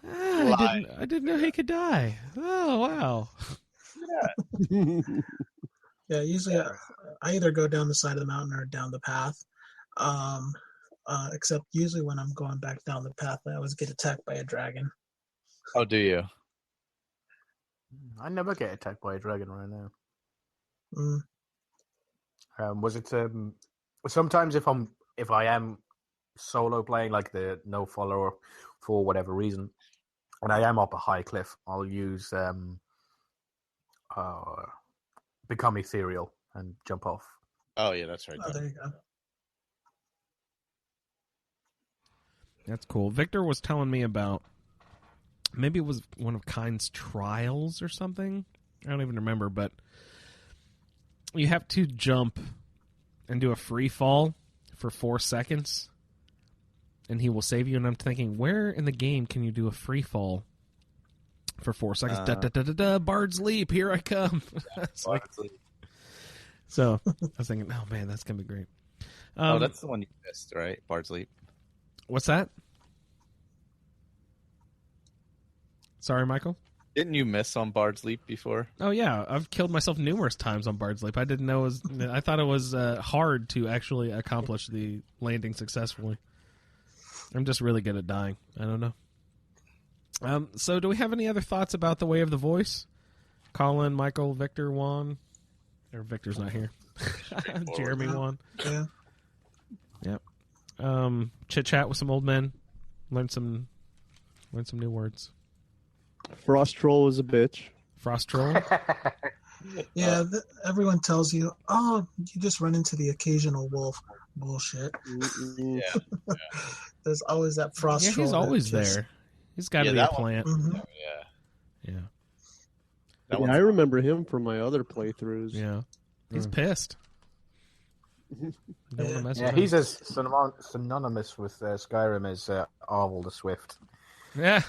I didn't know he could die. Oh, wow. Yeah, usually I either go down the side of the mountain or down the path. Except usually when I'm going back down the path, I always get attacked by a dragon. Oh, do you? I never get attacked by a dragon right now. Mm. Was it sometimes if I am solo playing, like the no follower for whatever reason, and I am up a high cliff, I'll use become ethereal and jump off. Oh, yeah, that's right. Oh, there you go. That's cool. Victor was telling me about, maybe it was one of Kind's trials or something. I don't even remember, but you have to jump and do a free fall for 4 seconds, and he will save you. And I'm thinking, where in the game can you do a free fall for 4 seconds? Bard's Leap, here I come. So I was thinking, oh man, that's gonna be great. That's the one you missed, right? Bard's Leap. What's that? Sorry, Michael? Didn't you miss on Bard's Leap before? Oh, yeah. I've killed myself numerous times on Bard's Leap. I didn't know it was... I thought it was hard to actually accomplish the landing successfully. I'm just really good at dying. I don't know. So do we have any other thoughts about the Way of the Voice? Colin, Michael, Victor, Juan? Or Victor's not here. Jeremy, Juan. Yeah. Yep. Chit-chat with some old men. Learn some new words. Frost Troll is a bitch. Frost Troll? Yeah, everyone tells you, oh, you just run into the occasional wolf. Bullshit. Yeah. There's always that frost troll. He's always there. He's got to be a plant. Mm-hmm. Yeah. I remember him from my other playthroughs. Yeah. He's pissed. Don't wanna mess with him. He's as synonymous with Skyrim as Arvel the Swift. Yeah.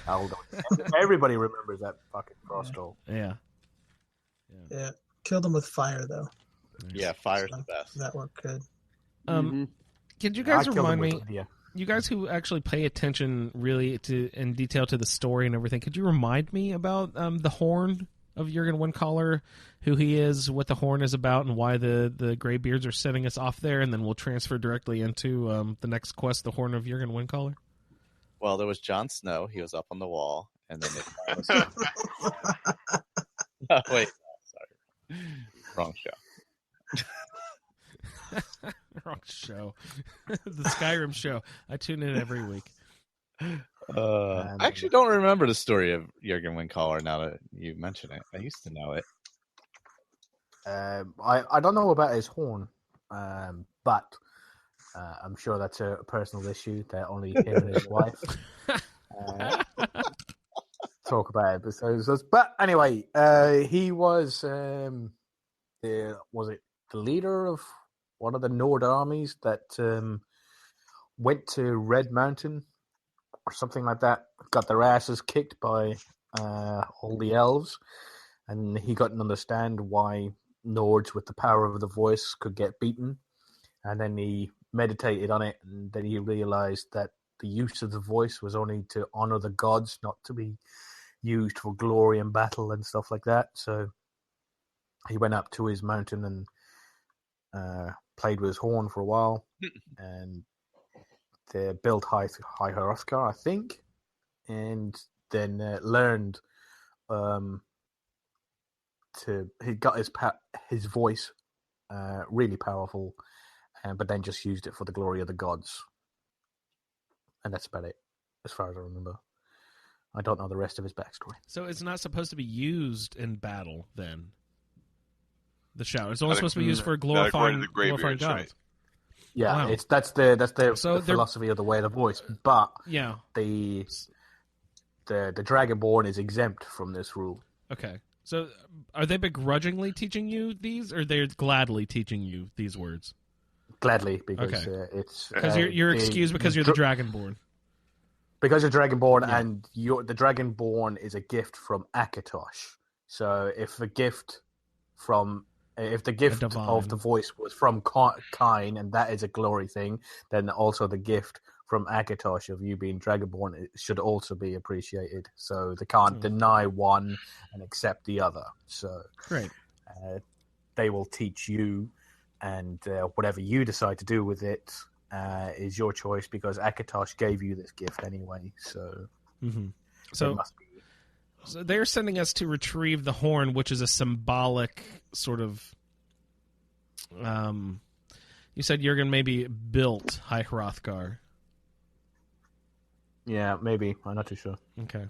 Everybody remembers that fucking frost troll. Yeah. Yeah. Killed him with fire, though. Yeah, fire's the best. That worked good. Could you guys remind me, you guys who actually pay attention really in detail to the story and everything, could you remind me about the Horn of Jurgen Windcaller, who he is, what the Horn is about, and why the Greybeards are setting us off there, and then we'll transfer directly into the next quest, the Horn of Jurgen Windcaller? Well, there was Jon Snow. He was up on the wall, and then oh, wait, sorry, wrong show. Wrong show. The Skyrim show. I tune in every week. I actually don't remember the story of Jurgen Windcaller now that you mention it. I used to know it. I don't know about his horn, but I'm sure that's a personal issue that only him and his wife talk about episodes. But anyway, he was was it the leader of one of the Nord armies that went to Red Mountain or something like that, got their asses kicked by all the elves, and he couldn't understand why Nords with the power of the voice could get beaten. And then he meditated on it, and then he realized that the use of the voice was only to honor the gods, not to be used for glory and battle and stuff like that. So he went up to his mountain and played with his horn for a while, and they built High Hrothgar, I think, and then learned he got his voice really powerful, but then just used it for the glory of the gods. And that's about it, as far as I remember. I don't know the rest of his backstory. So it's not supposed to be used in battle, then? The shout. It's only supposed to be used for glorifying gods. Right. Yeah, Wow. that's the philosophy of the way of the voice. But yeah, the Dragonborn is exempt from this rule. Okay. So are they begrudgingly teaching you these, or they're gladly teaching you these words? Gladly, because it's because you're excused because you're the Dragonborn. Because you're Dragonborn, and the Dragonborn is a gift from Akatosh. So if the gift of the voice was from Kine, and that is a glory thing, then also the gift from Akatosh of you being Dragonborn should also be appreciated. So they can't deny one and accept the other. So great. They will teach you, and whatever you decide to do with it is your choice, because Akatosh gave you this gift anyway. So, so they're sending us to retrieve the horn, which is a symbolic sort of. You said Jurgen maybe built High Hrothgar. Yeah, maybe. I'm not too sure. Okay.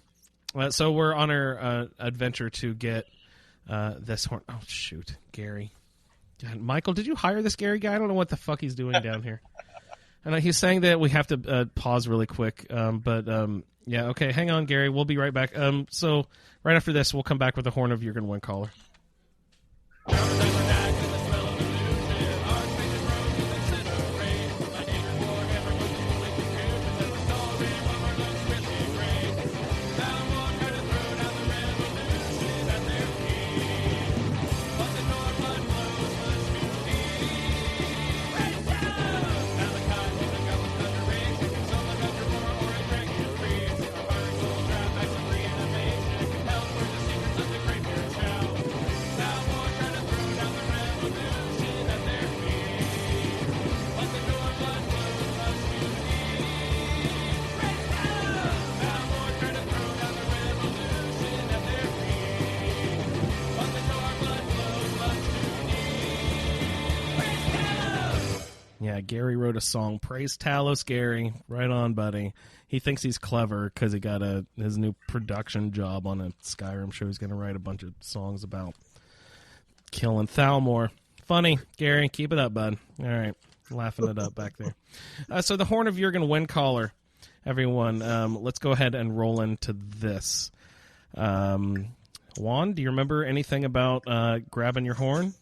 So we're on our adventure to get this horn. Oh, shoot. Gary. God, Michael, did you hire this Gary guy? I don't know what the fuck he's doing down here. And he's saying that we have to pause really quick. Yeah, okay. Hang on, Gary. We'll be right back. So right after this, we'll come back with the Horn of Jurgen Windcaller. Yeah, Gary wrote a song. Praise Talos, Gary. Right on, buddy. He thinks he's clever because he got his new production job on a Skyrim show. He's going to write a bunch of songs about killing Thalmor. Funny, Gary. Keep it up, bud. All right. Laughing it up back there. So the Horn of Jurgen Windcaller, everyone. Let's go ahead and roll into this. Juan, do you remember anything about grabbing your horn?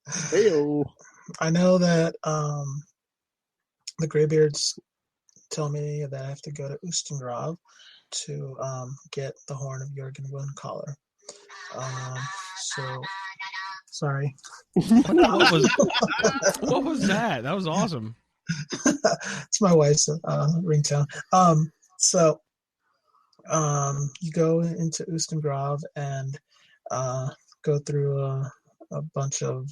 Heyo. I know that the Greybeards tell me that I have to go to Ustengrav to get the Horn of Jurgen Windcaller. So, sorry. What was that? That was awesome. It's my wife's ringtone. So, you go into Ustengrav and go through a bunch of.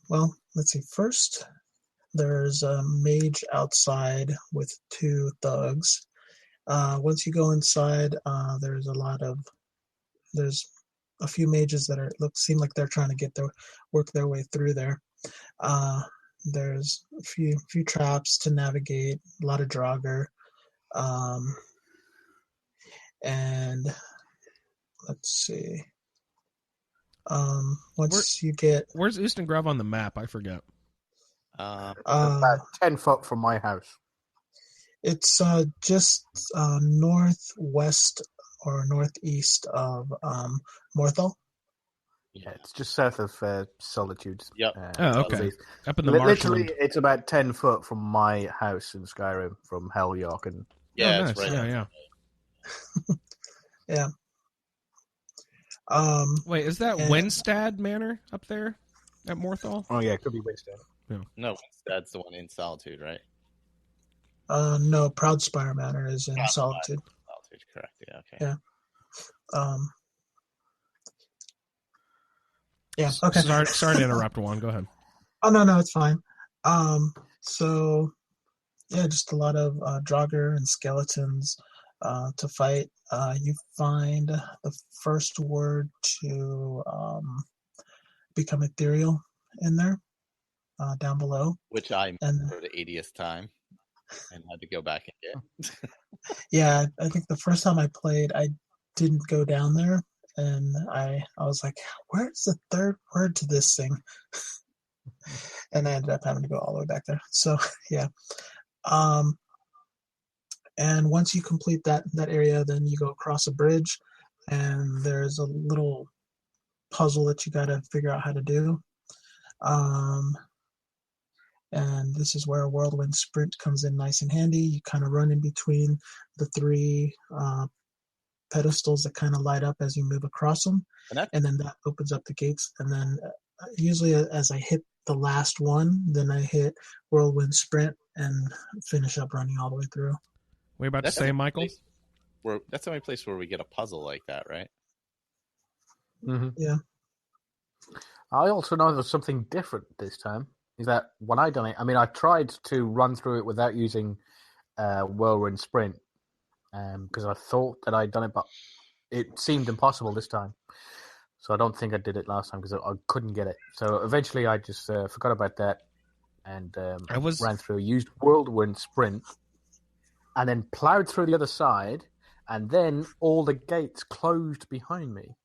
Well, let's see. First, there's a mage outside with 2 thugs. Once you go inside, there's a few mages that seem like they're trying to work their way through there. There's a few traps to navigate, a lot of Draugr, and let's see. Where's Ustengrav on the map? I forget. About 10 foot from my house. It's just northwest or northeast of Morthal. Yeah, it's just south of Solitude. Yep. Oh, okay. Up in the Literally, marshland. it's about 10 foot from my house in Skyrim, from Helyork. And Yeah, nice. it's right. Yeah. Yeah. Wait, is that and- Winstad Manor up there at Morthal? oh yeah, it could be Winstead. No, that's the one in Solitude, right? No, Proudspire Manor is in Solitude. Solitude, correct. Yeah, okay. Yeah. Yeah. Okay. Sorry to interrupt, Juan. Go ahead. Oh no, it's fine. So yeah, just a lot of Draugr and skeletons to fight. You find the first word to become ethereal in there, down below. Which I And for the 80th time and had to go back and get. yeah, I think the first time I played, I didn't go down there, and I was like, "Where's the third word to this thing?" And I ended up having to go all the way back there. So yeah, and once you complete that area, then you go across a bridge, and there's a little puzzle that you got to figure out how to do. And this is where a whirlwind sprint comes in nice and handy. You kind of run in between the three pedestals that kind of light up as you move across them, and then that opens up the gates. And then usually as I hit the last one, then I hit whirlwind sprint and finish up running all the way through. What are you about to say, Michael? That's the only place where we get a puzzle like that, right? Mm-hmm. Yeah. I also know there's something different this time. Is that when I done it? I mean, I tried to run through it without using whirlwind sprint because I thought that I'd done it, but it seemed impossible this time. So I don't think I did it last time because I couldn't get it. So eventually, I just forgot about that and ran through, used whirlwind sprint, and then plowed through the other side, and then all the gates closed behind me.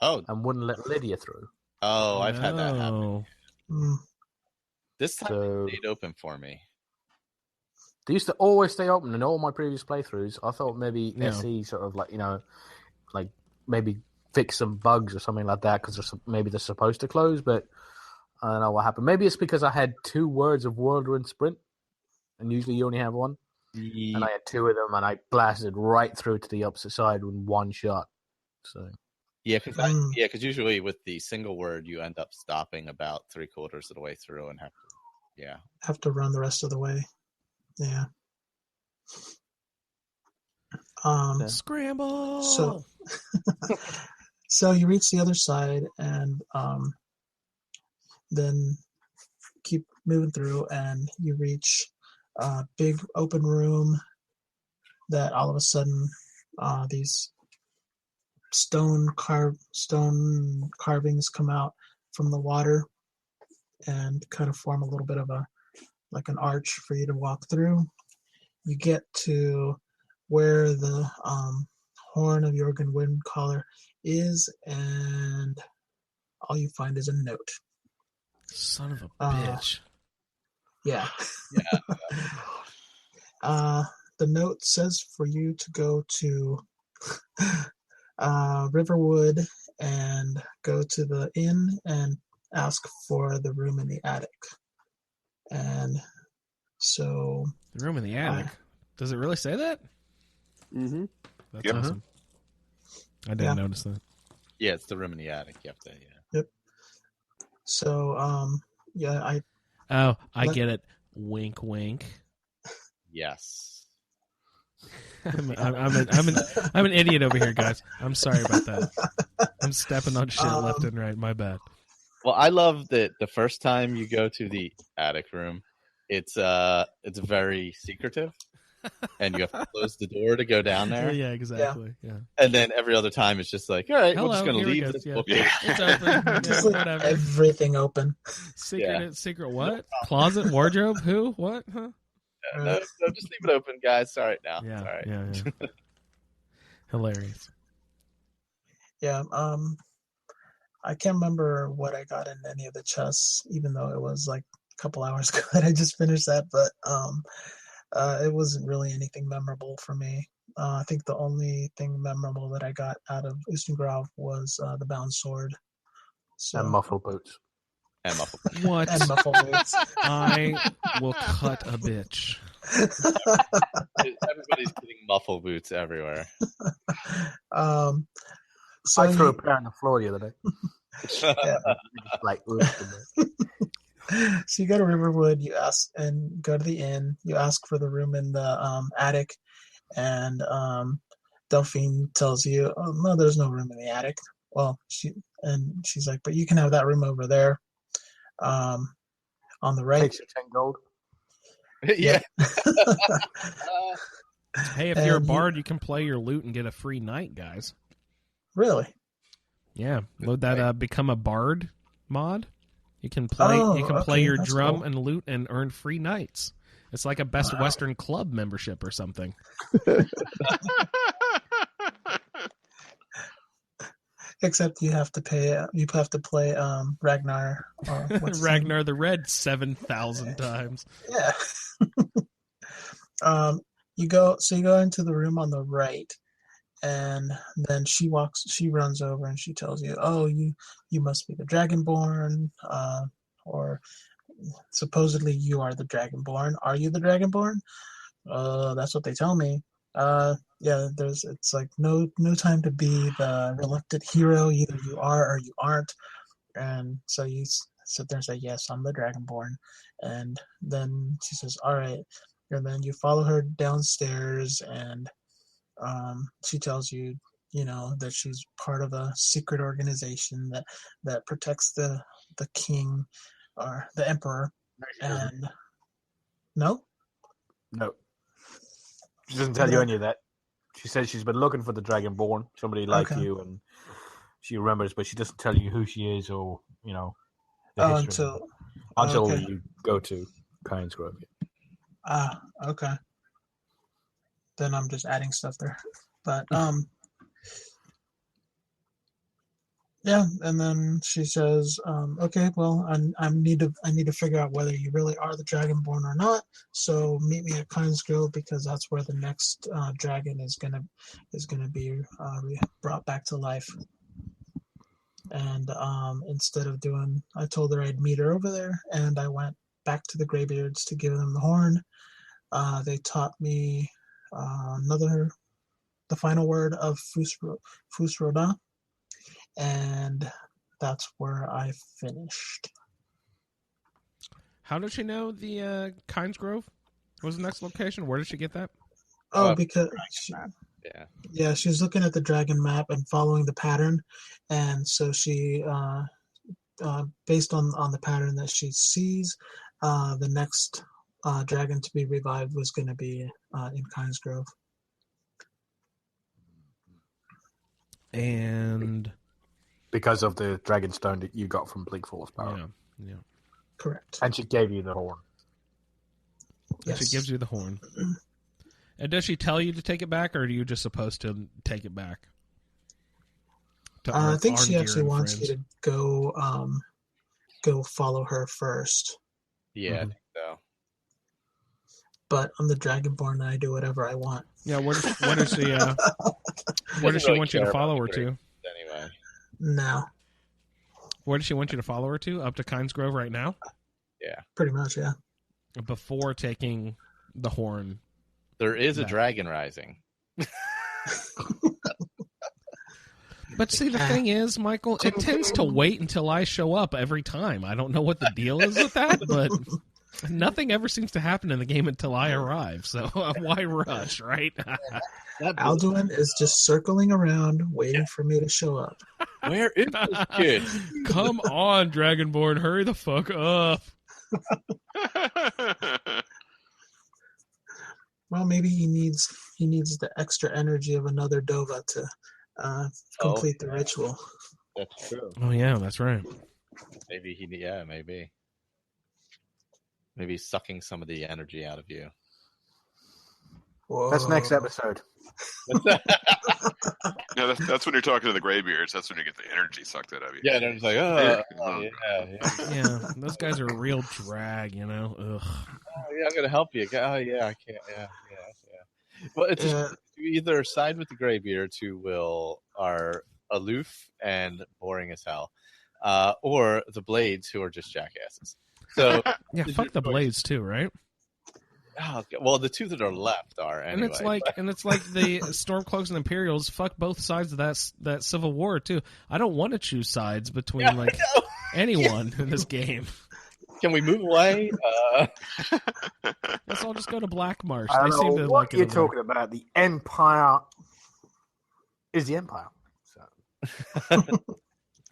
Oh, and wouldn't let Lydia through. Oh, I've had that happen. Mm. This time they stayed open for me. They used to always stay open in all my previous playthroughs. I thought maybe SE sort of like maybe fix some bugs or something like that because maybe they're supposed to close, but I don't know what happened. Maybe it's because I had 2 words of whirlwind sprint, and usually you only have 1. Yeah. And I had 2 of them, and I blasted right through to the opposite side with 1 shot. So yeah, because usually with the single word, you end up stopping about 3/4 of the way through and have to run the rest of the way. Yeah. Scramble. So you reach the other side and then keep moving through, and you reach a big open room that all of a sudden these stone carvings come out from the water and kind of form a little bit of an arch for you to walk through. You get to where the Horn of Jurgen Windcaller is, and all you find is a note. Son of a bitch. Yeah. The note says for you to go to Riverwood and go to the inn and ask for the room in the attic. And so... The room in the attic? Does it really say that? Mm-hmm. That's awesome. I didn't notice that. Yeah, it's the room in the attic. Yep. So, I get it. Wink, wink. Yes. I'm an idiot over here, guys. I'm sorry about that. I'm stepping on shit left and right. My bad. Well, I love that the first time you go to the attic room, it's very secretive, and you have to close the door to go down there. Yeah, exactly. Yeah. And then every other time, it's just like, all right, we're just going to leave this book. Yeah. It's open. Just whatever. Everything open. Secret what? Closet, wardrobe? Who? What? Huh? No, just leave it open, guys. All right now. Yeah. All right. Yeah. Hilarious. Yeah. I can't remember what I got in any of the chests, even though it was like a couple hours ago that I just finished that. But it wasn't really anything memorable for me. I think the only thing memorable that I got out of Ustengrav was the bound sword. So, And muffle boots. And muffled. What? and muffle boots. I will cut a bitch. Everybody's getting muffle boots everywhere. So I threw a pair on the floor the other day. yeah. Like, oops, So you go to Riverwood, you ask and go to the inn, you ask for the room in the attic, and Delphine tells you, oh, no, there's no room in the attic. Well, she's like, but you can have that room over there on the right. takes you 10 gold. Yeah. Hey, if you're a bard, you can play your lute and get a free night, guys. Really? Yeah, load that Become a Bard mod. You can play. Play your drum cool. and lute and earn free nights. It's like a Best Western Club membership or something. Except you have to pay. You have to play Ragnar. Ragnar the Red 7,000 times. Yeah. You go into the room on the right, and then she runs over and she tells you, oh, you must be the Dragonborn, or supposedly you are the Dragonborn. Are you the Dragonborn? That's what they tell me. Yeah, it's like no time to be the reluctant hero. Either you are or you aren't. And so you sit there and say, yes, I'm the Dragonborn. And then she says, all right. And then you follow her downstairs, and she tells you, that she's part of a secret organization that protects the king or the emperor. And no, she doesn't tell you any of that. She says she's been looking for the Dragonborn, somebody like you, and she remembers, but she doesn't tell you who she is or the history until you go to Kynesgrove. Okay. Then I'm just adding stuff there. But yeah, and then she says, okay, well, I need to figure out whether you really are the Dragonborn or not. So meet me at Kynesgrove, because that's where the next dragon is gonna be brought back to life. And instead of I told her I'd meet her over there, and I went back to the Greybeards to give them the horn. They taught me the final word of Fusroda, and that's where I finished. How did she know the Kynesgrove was the next location? Where did she get that? Oh, because she was looking at the dragon map and following the pattern, and so she, based on the pattern that she sees, the next dragon to be revived was going to be in Kynesgrove. And because of the Dragonstone that you got from Bleak Falls Power. Yeah. Correct. And she gave you the horn. Yes. She gives you the horn. And does she tell you to take it back, or are you just supposed to take it back? I think she actually wants you to go follow her first. Yeah, I think so. But I'm the Dragonborn, and I do whatever I want. Yeah, where does she want you to follow her to? Anyway. No. Where does she want you to follow her to? Up to Kynesgrove right now? Yeah. Pretty much, yeah. Before taking the horn. There is a dragon rising. But see, the thing is, Michael, it tends to wait until I show up every time. I don't know what the deal is with that, but nothing ever seems to happen in the game until I arrive. So why rush, right? Alduin is just circling around, waiting for me to show up. Where is this kid? Come on, Dragonborn, hurry the fuck up. Well, maybe he needs the extra energy of another Dova to complete the ritual. That's true. Oh yeah, that's right. Maybe maybe sucking some of the energy out of you. Whoa. That's next episode. Yeah, that's when you're talking to the Greybeards. That's when you get the energy sucked out of you. Yeah, and it's like, Yeah, those guys are a real drag, you know. Ugh. Oh, yeah, I'm gonna help you. Oh, yeah, I can't. Yeah. Well, it's you either side with the Greybeards, who are aloof and boring as hell, or the Blades, who are just jackasses. So yeah, fuck the Blades too, right? Oh, well, the two that are left are anyway. And it's like the Stormcloaks and Imperials. Fuck both sides of that civil war too. I don't want to choose sides between anyone in this game. Can we move away? Let's all just go to Black Marsh. I They don't seem know to what like it you're over there. talking about. The Empire is the Empire.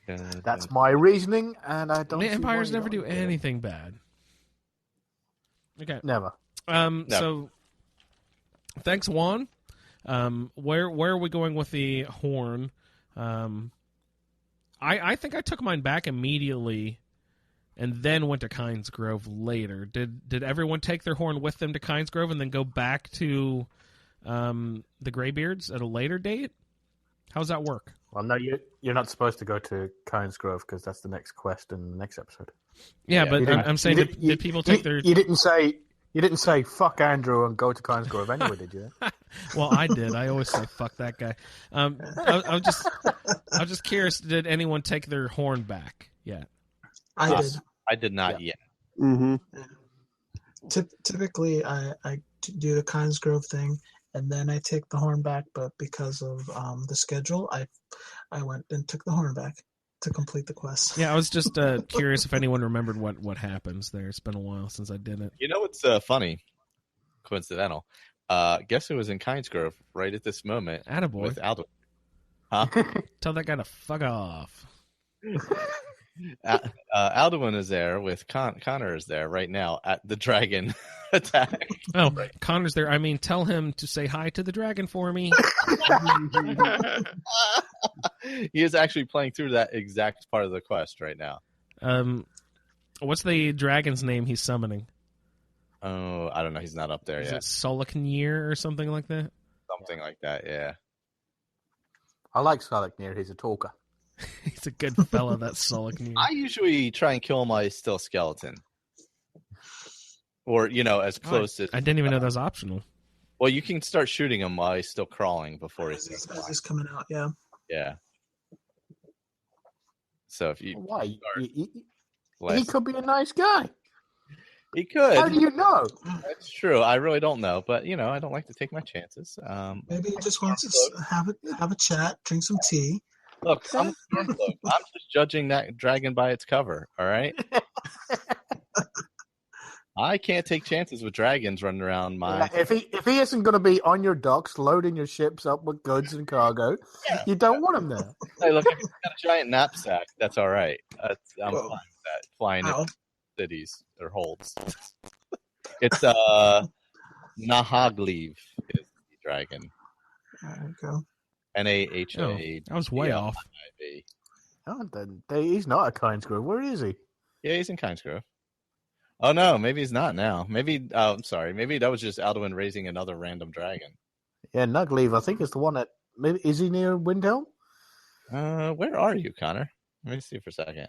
So that's my reasoning, and I don't. The see Empires why you never do don't. anything bad. Okay. Never. So, thanks, Juan. Where are we going with the horn? I think I took mine back immediately, and then went to Kynes Grove later. Did everyone take their horn with them to Kynes Grove and then go back to the Greybeards at a later date? How's that work? Well, no, you're not supposed to go to Kynes Grove because that's the next quest in the next episode. Yeah, but I'm saying, did people take their? You didn't say fuck Andrew and go to Kynes Grove anyway, did you? Well, I did. I always say fuck that guy. I was just curious. Did anyone take their horn back yet? I did. I did not yet. Mm-hmm. Typically, I do the Kynes Grove thing, and then I take the horn back. But because of the schedule, I went and took the horn back to complete the quest. Yeah, I was just curious if anyone remembered what happens there. It's been a while since I did it. You know what's funny? Coincidental. Guess who was in Kynes Grove right at this moment? Attaboy. With Alduin. Huh? Tell that guy to fuck off. Alduin is there with Connor is there right now at the dragon attack. Oh, right. Connor's there. I mean, tell him to say hi to the dragon for me. He is actually playing through that exact part of the quest right now. What's the dragon's name he's summoning? Oh, I don't know. He's not up there Is yet. it Solaknir or something like that? Something like that, yeah. I like Solaknir. He's a talker. He's a good fella, that Solaknir. I usually try and kill my still skeleton. Or, as close as... I didn't even know that was optional. Well, you can start shooting him while he's still crawling before he's... As he's coming out, yeah. Yeah. So if you... Why? He could be a nice guy. He could. How do you know? That's true. I really don't know, but I don't like to take my chances. Maybe he just wants to have a chat, drink some tea. Look, I'm just judging that dragon by its cover. All right. I can't take chances with dragons running around my. If he isn't going to be on your docks, loading your ships up with goods and cargo, you don't want him there. Hey, look, if he's got a giant knapsack, that's all right. I'm fine with that. Flying in cities or holds. It's Nahagliv is the dragon. There you go. Naha. I was way off. Oh, then he's not at Kynes Grove. Where is he? Yeah, he's in Kynes Grove. Oh no, maybe he's not now. Maybe I'm sorry. Maybe that was just Alduin raising another random dragon. Yeah, Nugleave, I think is the one that maybe is he near Windhelm? Where are you, Connor? Let me see for a second.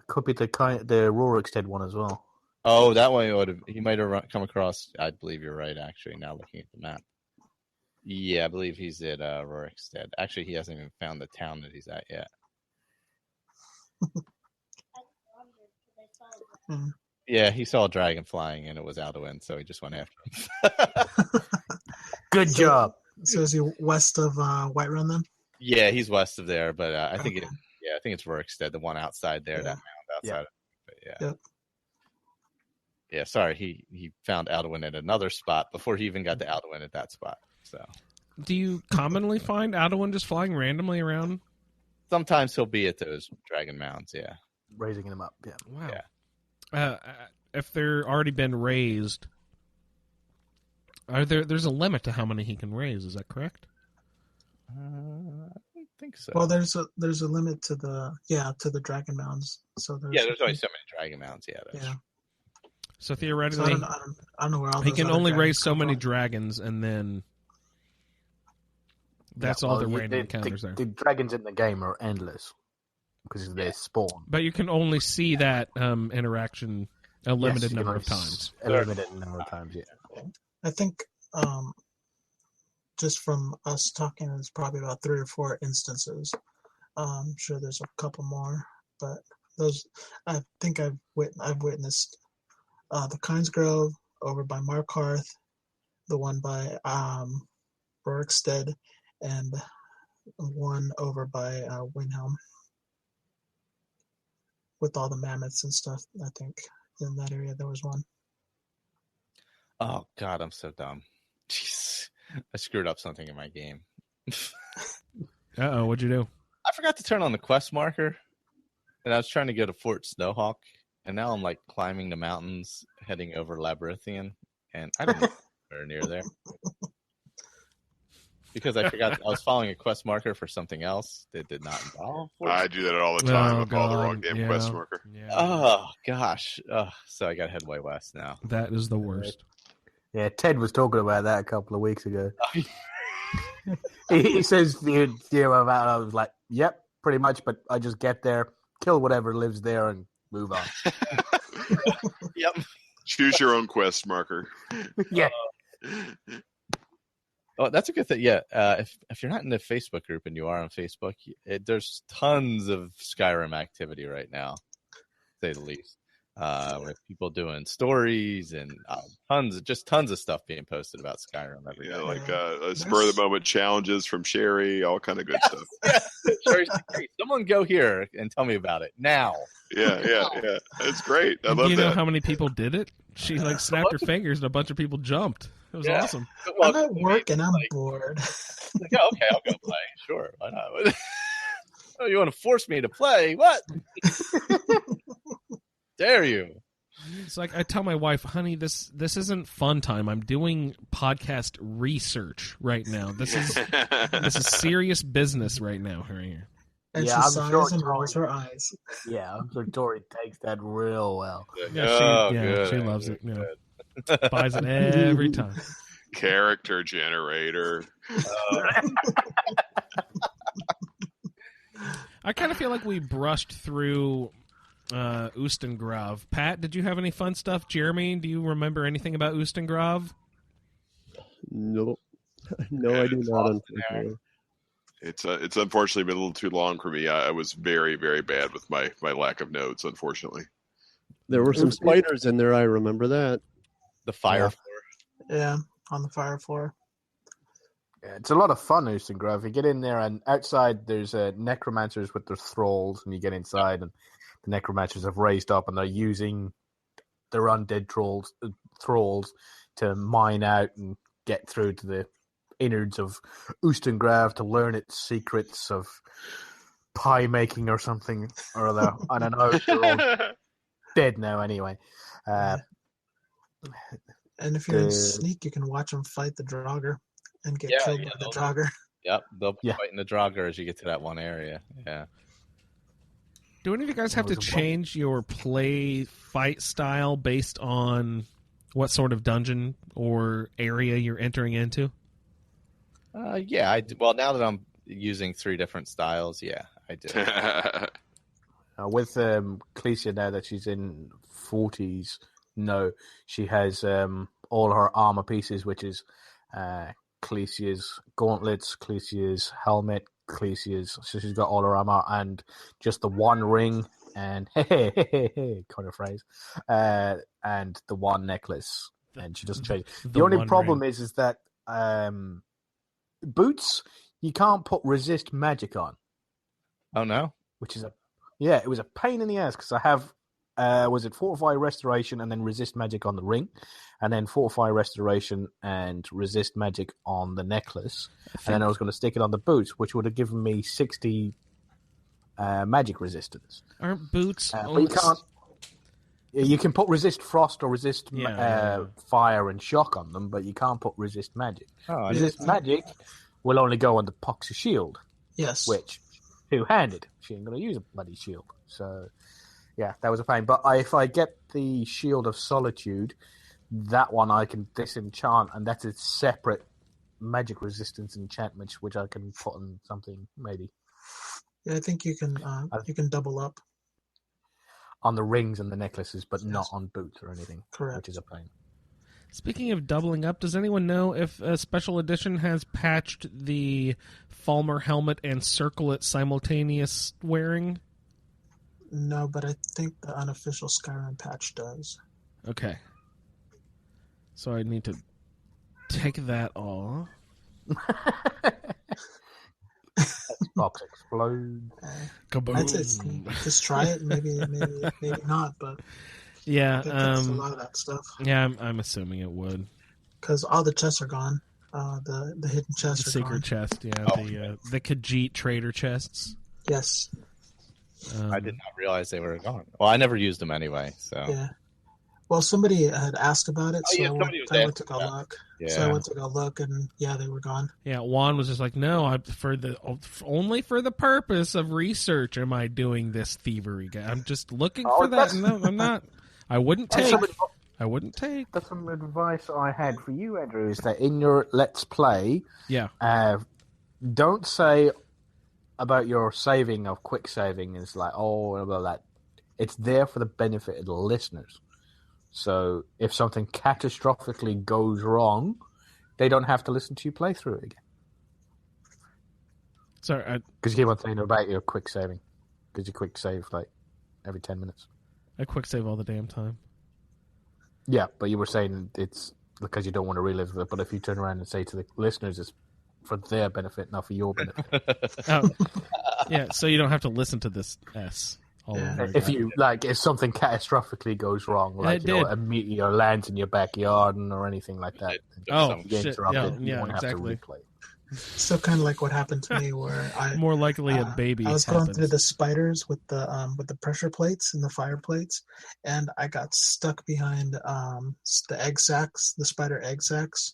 Could be the Rorikstead one as well. Oh, that one he might have come across. I believe you're right. Actually, now looking at the map. Yeah, I believe he's at Rorikstead. Actually, he hasn't even found the town that he's at yet. Yeah, he saw a dragon flying, and it was Alduin, so he just went after him. Good job. So is he west of Whiterun then? Yeah, he's west of there, but I think it's Rorikstead, the one outside there, that mound outside. But yeah. Yep. Yeah, sorry, he found Alduin at another spot before he even got to Alduin at that spot. So, do you commonly find Alduin just flying randomly around? Sometimes he'll be at those dragon mounds. Yeah, raising them up. Yeah. Wow. Yeah. If they're already been raised, there's a limit to how many he can raise. Is that correct? I don't think so. Well, there's a limit to the dragon mounds. So there's only so many dragon mounds. Yeah. So theoretically, I don't know where all he can only raise so many from. dragons, and then that's all the random encounters there. The dragons in the game are endless because they spawn. But you can only see that interaction a limited number of times. A limited number of times, yeah. I think just from us talking, it's probably about 3 or 4 instances I'm sure there's a couple more, but those I think I've witnessed the Kynes Grove over by Markarth, the one by Rorikstead, and one over by Windhelm with all the mammoths and stuff. I think in that area there was one. Oh God, I'm so dumb. Jeez, I screwed up something in my game. Uh-oh, what'd you do? I forgot to turn on the quest marker, and I was trying to go to Fort Snowhawk, and now I'm like climbing the mountains, heading over Labyrinthian, and I don't know where near there. Because I forgot I was following a quest marker for something else that did not involve. I do that all the time. Oh, I follow the God, wrong damn quest marker. Yeah. Oh gosh. So I got to head way west now. That is the worst. Yeah, Ted was talking about that a couple of weeks ago. He says, I was like, yep, pretty much, but I just get there, kill whatever lives there, and move on. Yep. Choose your own quest marker. Yeah. Oh, that's a good thing. Yeah, if you're not in the Facebook group and you are on Facebook, there's tons of Skyrim activity right now, to say the least. With people doing stories and tons of stuff being posted about Skyrim every day. Like spur of the moment challenges from Sherry, all kind of good stuff. Yeah. Sherry's like, hey, someone go here and tell me about it now. Yeah. It's great. I love Do you know that. how many people did it? She like snapped her fingers and a bunch of people jumped. It was awesome. I'm at work and I'm bored. Like, oh, okay, I'll go play. Sure, why not? Oh, you want to force me to play? What? Dare you? It's like I tell my wife, honey, this isn't fun time. I'm doing podcast research right now. This is serious business right now, here. And Yeah, she I'm sighs sure and rolls her eyes. Yeah, I'm sure Tori takes that real well. She loves it. Yeah. Buys it every time. Character generator. I kind of feel like we brushed through Ustengrav. Pat, did you have any fun stuff? Jeremy, do you remember anything about Ustengrav? No, I do not. Unfortunately. It's unfortunately been a little too long for me. I was very, very bad with my lack of notes, unfortunately. There were some spiders in there. I remember that. The fire floor. Yeah, on the fire floor. Yeah, it's a lot of fun, Ustengrav. You get in there, and outside there's necromancers with their thralls, and you get inside, and the necromancers have raised up, and they're using their undead thralls to mine out and get through to the innards of Ustengrav to learn its secrets of pie making or something or other. I don't know. They're all dead now anyway. And if you're in Sneak, you can watch them fight the Draugr and get killed by the Draugr. Yep, they'll be fighting the Draugr as you get to that one area. Yeah. Do any of you guys have to change your fight style based on what sort of dungeon or area you're entering into? Yeah, I do. Well, now that I'm using 3 different styles, yeah, I do. With Clecia, now that she's in 40s, no, she has all her armor pieces, which is Clecia's gauntlets, Clecia's helmet, Clecia's. So she's got all her armor and just the one ring and kind of phrase, and the one necklace, and she doesn't change. The only problem is that boots you can't put resist magic on. Oh no! Which is it was a pain in the ass because I have was it Fortify Restoration and then Resist Magic on the ring, and then Fortify Restoration and Resist Magic on the necklace, and then I was going to stick it on the boots, which would have given me 60 magic resistance. Aren't boots? But you can't. You can put Resist Frost or Resist Fire and Shock on them, but you can't put Resist Magic. Resist Magic will only go on the Poxy Shield. Yes. Which, two-handed. She ain't going to use a bloody shield. So, yeah, that was a pain. But if I get the Shield of Solitude, that one I can disenchant, and that's a separate magic resistance enchantment, which I can put on something, maybe. Yeah, I think you can double up. On the rings and the necklaces, but not on boots or anything. Correct. Which is a pain. Speaking of doubling up, does anyone know if a special edition has patched the Falmer helmet and circlet simultaneous wearing? No, but I think the unofficial Skyrim patch does. Okay. So I need to take that off. Box explode. I'd say just try it. Maybe not. But yeah, I think that's a lot of that stuff. Yeah, I'm assuming it would. Because all the chests are gone. The hidden chests The are secret gone. chest, yeah, the Khajiit trader chests. Yes. I did not realize they were gone. Well, I never used them anyway, so. Yeah. Well, somebody had asked about it, so I went to go look. Yeah. So I went to go look, and yeah, they were gone. Yeah, Juan was just like, no, only for the purpose of research am I doing this thievery. I'm just looking for that. No, I'm not. I wouldn't take. That's some advice I had for you, Andrew, is that in your Let's Play, don't say about your saving of quick saving. It's like, about that. It's there for the benefit of the listeners. So if something catastrophically goes wrong, they don't have to listen to you play through it again. Sorry, because you keep on saying about your quick saving, because you quick save like every 10 minutes. I quick save all the damn time. Yeah, but you were saying it's because you don't want to relive it. But if you turn around and say to the listeners, it's for their benefit, not for your benefit. Yeah, so you don't have to listen to this S. If something catastrophically goes wrong, like a meteor lands in your backyard or anything like that, shit! Yeah, exactly. So kind of like what happened to me, where more likely a baby. I was going through the spiders with the pressure plates and the fire plates, and I got stuck behind the egg sacs, the spider egg sacs,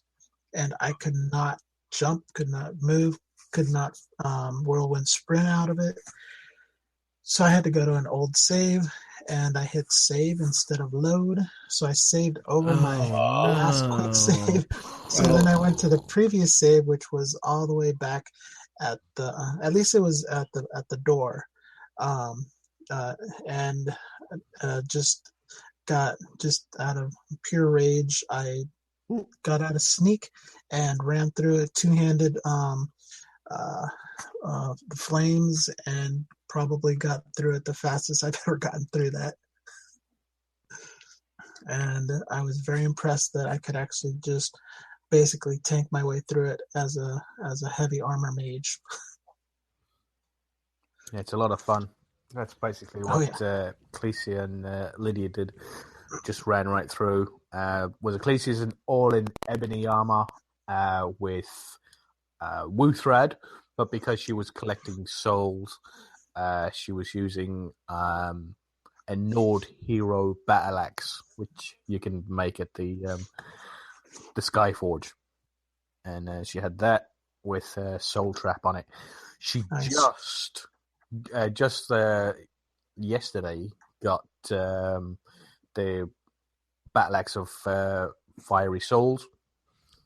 and I could not jump, could not move, could not whirlwind sprint out of it. So I had to go to an old save, and I hit save instead of load. So I saved over my last quick save. So then I went to the previous save, which was all the way back at the. At least it was at the door, and just out of pure rage, I got out of sneak and ran through it two-handed. The flames, and probably got through it the fastest I've ever gotten through that. And I was very impressed that I could actually just basically tank my way through it as a heavy armor mage. Yeah, it's a lot of fun. That's basically what Clecia and Lydia did. Just ran right through. Clecia's all in ebony armor with Wuthrad, but because she was collecting souls, she was using a Nord Hero battle axe, which you can make at the Skyforge, and she had that with Soul Trap on it. She just yesterday got the battle axe of Fiery Souls.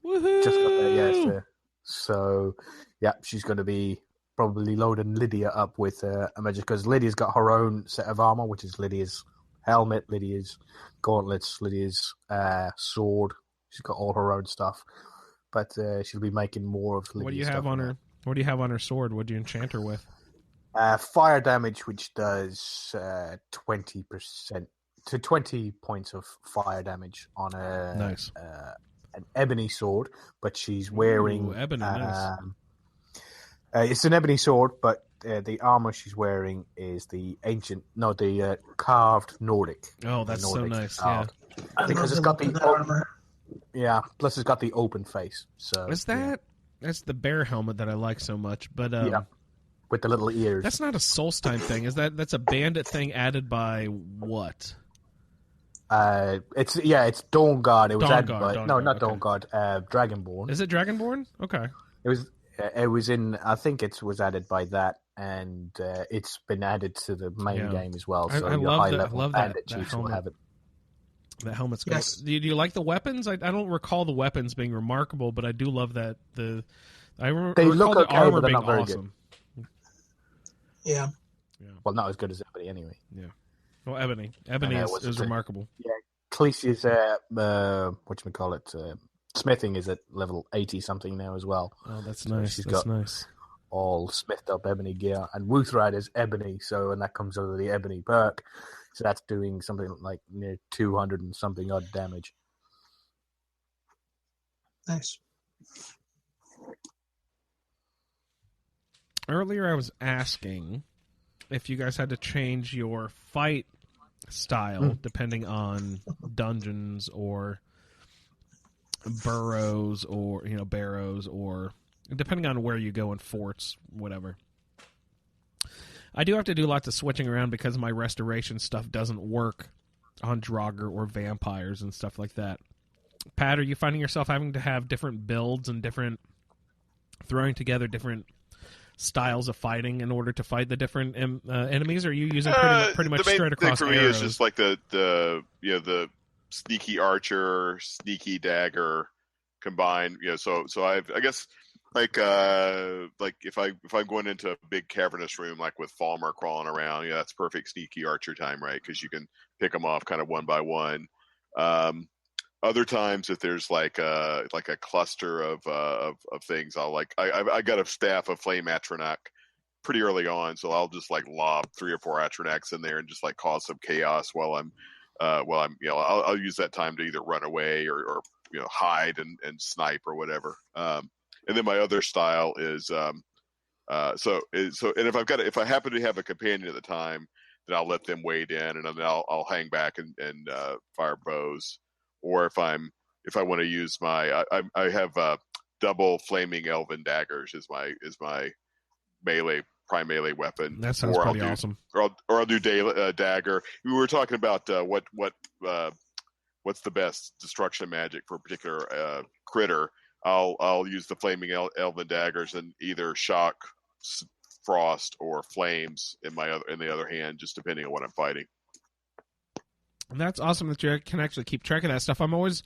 Woohoo! Just got that, So, yeah, she's going to be probably loading Lydia up with a magic, because Lydia's got her own set of armor, which is Lydia's helmet, Lydia's gauntlets, Lydia's sword. She's got all her own stuff, but she'll be making more of Lydia's What do you have on her? What do you have on her sword? What do you enchant her with? Fire damage, which does 20% to 20 points of fire damage on an ebony sword, but she's wearing ebony. Nice. It's an ebony sword, but the armor she's wearing is the carved Nordic. Oh, that's so nice. Carved. Yeah, because it's got the armor. Yeah, plus it's got the open face. So that's the bear helmet that I like so much. But with the little ears. That's not a Solstheim thing. That's a bandit thing added by what? It's Dawnguard. It was added by not Dawnguard. Dragonborn. Is it Dragonborn? Okay. It was in. I think it was added by that, and it's been added to the main game as well. So I love that chiefs helmet. will have it. That helmet's good. Yes. Do you like the weapons? I don't recall the weapons being remarkable, but I do love that They recall look the okay, armor but they're being not very awesome. good. Yeah. Well, not as good as Ebony anyway. Yeah. Well, Ebony is remarkable. Yeah, Khaleesi's smithing is at level 80 something now as well. Oh, that's So nice. she's That's got nice. all smithed up ebony gear, and Wuthrad is ebony, and that comes under the ebony perk. So that's doing something like near 200 and something odd damage. Nice. Earlier, I was asking if you guys had to change your fight style depending on dungeons or burrows or barrows, or depending on where you go in forts, whatever. I do have to do lots of switching around because my restoration stuff doesn't work on Draugr or vampires and stuff like that. Pat, are you finding yourself having to have different builds and throwing together different styles of fighting in order to fight the different enemies, or are you using pretty much straight across thing for me arrows? is just like the sneaky archer, sneaky dagger combined. So I guess like if I'm going into a big cavernous room like with Falmer crawling around, that's perfect sneaky archer time, right? Because you can pick them off kind of one by one. Other times, if there's like a cluster of things, I got a staff of flame Atronach pretty early on, so I'll just like lob 3 or 4 Atronachs in there and just like cause some chaos while I'm I'll use that time to either run away or hide and snipe or whatever. And then my other style is and if I happen to have a companion at the time, then I'll let them wade in, and then I'll hang back and fire bows. Or if I want to use I have double flaming elven daggers is my prime melee weapon. That sounds pretty awesome. Or I'll do dagger. We were talking about what's the best destruction magic for a particular critter. I'll use the flaming elven daggers and either shock, frost, or flames in the other hand, just depending on what I'm fighting. And that's awesome that you can actually keep track of that stuff. I've always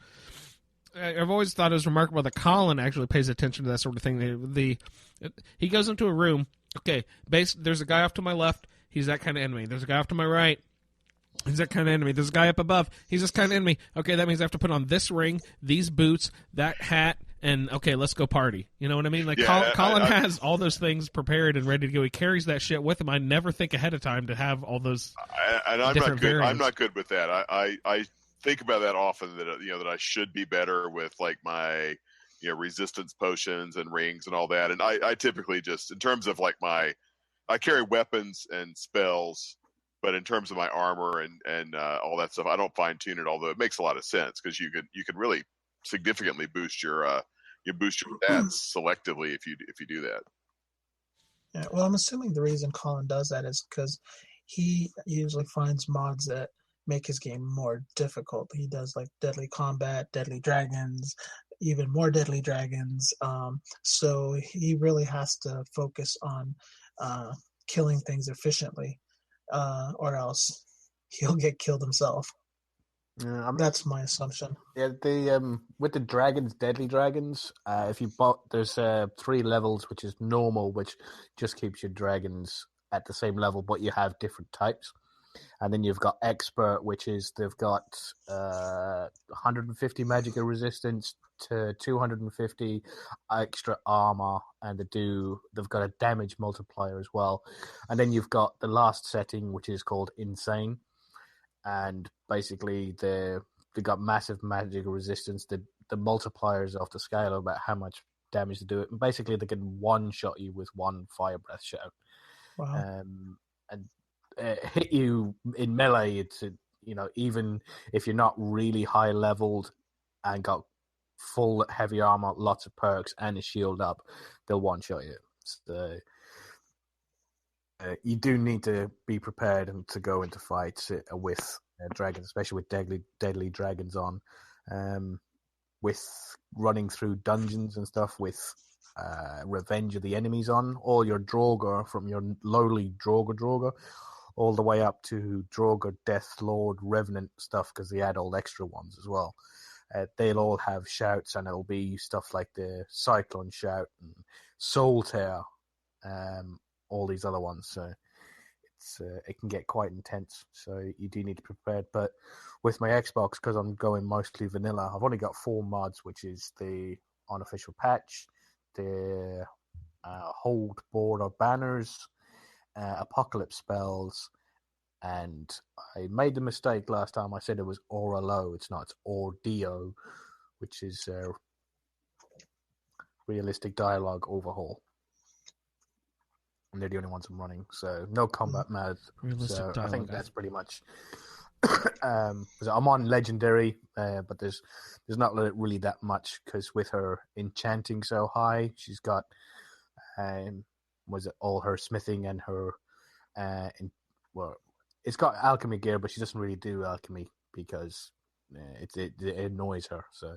thought it was remarkable that Colin actually pays attention to that sort of thing. He goes into a room. Okay, there's a guy off to my left. He's that kind of enemy. There's a guy off to my right. He's that kind of enemy. There's a guy up above. He's this kind of enemy. Okay, that means I have to put on this ring, these boots, that hat, and okay, let's go party. You know what I mean? Like Colin has all those things prepared and ready to go. He carries that shit with him. I never think ahead of time to have all those. I'm not good. I'm not good with that. I think about that often. That I should be better with like my resistance potions and rings and all that. And I typically just, in terms of like I carry weapons and spells, but in terms of my armor and all that stuff, I don't fine tune it. Although it makes a lot of sense because you could really significantly boost your stats selectively if you do that. Yeah, well, I'm assuming the reason Colin does that is because he usually finds mods that make his game more difficult. He does like deadly combat, deadly dragons, even more deadly dragons. So he really has to focus on killing things efficiently, or else he'll get killed himself. That's my assumption. Yeah, with the dragons, deadly dragons, if you bought, there's 3 levels, which is normal, which just keeps your dragons at the same level, but you have different types. And then you've got expert, which is they've got 150 magical resistance to 250 extra armor, and they've got a damage multiplier as well. And then you've got the last setting, which is called insane. And basically, they've got massive magical resistance. The multipliers off the scale about how much damage to do it. And basically, they can one-shot you with one fire breath shout. Wow. And hit you in melee. It's even if you're not really high leveled and got full heavy armor, lots of perks, and a shield up, they'll one-shot you. So, you do need to be prepared and to go into fights with dragons, especially with deadly dragons on. With running through dungeons and stuff with Revenge of the Enemies on, all your Draugr from your lowly Draugr, all the way up to Draugr Death Lord Revenant stuff, because they add all extra ones as well. They'll all have shouts, and it'll be stuff like the Cyclone Shout and Soul Tear, all these other ones. So it can get quite intense. So you do need to prepare. But with my Xbox, because I'm going mostly vanilla, I've only got 4 mods, which is the unofficial patch, the hold board or banners, apocalypse spells, and I made the mistake last time. I said it was Aura Low. It's not. It's Ordio, which is realistic dialogue overhaul. And they're the only ones I'm running, so no combat mode. Realistic so dialogue. I think that's pretty much. I'm on legendary, but there's not really that much because with her enchanting so high, she's got all her smithing and her it's got alchemy gear, but she doesn't really do alchemy because it annoys her. So,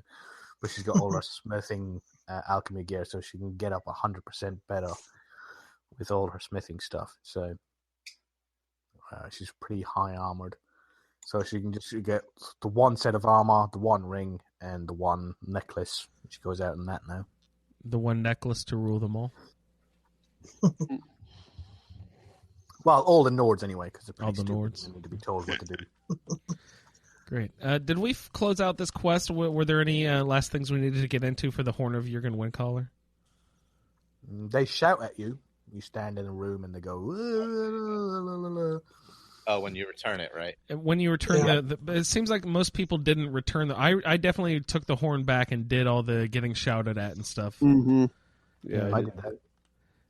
but she's got all her smithing alchemy gear, so she can get up 100% better with all her smithing stuff. So she's pretty high armored. So she can just get the one set of armor, the one ring, and the one necklace. She goes out in that now. The one necklace to rule them all. Well, all the Nords anyway, because all the Nords need to be told what to do. Great. Did we close out this quest? Were there any last things we needed to get into for the Horn of Jurgen Windcaller? They shout at you. You stand in a room and they go. Oh, when you return it, right? When you return it seems like most people didn't return I definitely took the horn back and did all the getting shouted at and stuff. Mm-hmm. Yeah, I did that.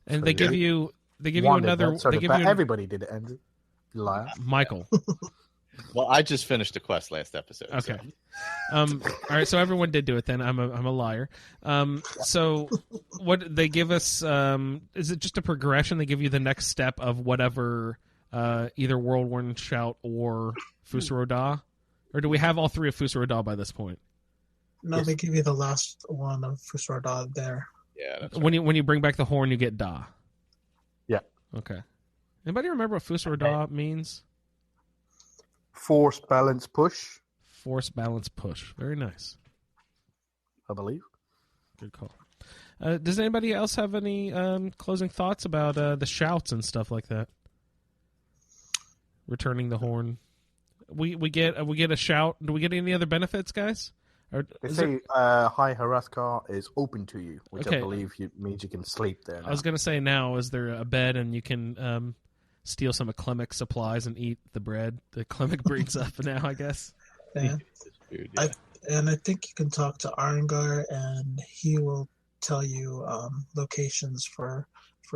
And so they give you another. Everybody did it, Andrew. You liar. Michael. Well, I just finished the quest last episode. Okay. So. All right. So everyone did do it. Then I'm a liar. So what they give us is it just a progression? They give you the next step of whatever either Whirlwind Shout or Fusaro Da, or do we have all 3 of Fusaro Da by this point? No, they give you the last one of Fusaro Da there. Yeah. That's right. When you bring back the horn, you get Da. Yeah. Okay. Anybody remember what Fusaro Da means? Force, balance, push. Force, balance, push. Very nice. I believe. Good call. Does anybody else have any closing thoughts about the shouts and stuff like that? Returning the horn. We get a shout. Do we get any other benefits, guys? They say High Harathkar is open to you, which okay. I believe means you can sleep there now. I was going to say now, is there a bed and you can steal some of Klemic's supplies and eat the bread that Klemic brings up now, I guess? Yeah. Food, yeah. I think you can talk to Arengar and he will tell you locations for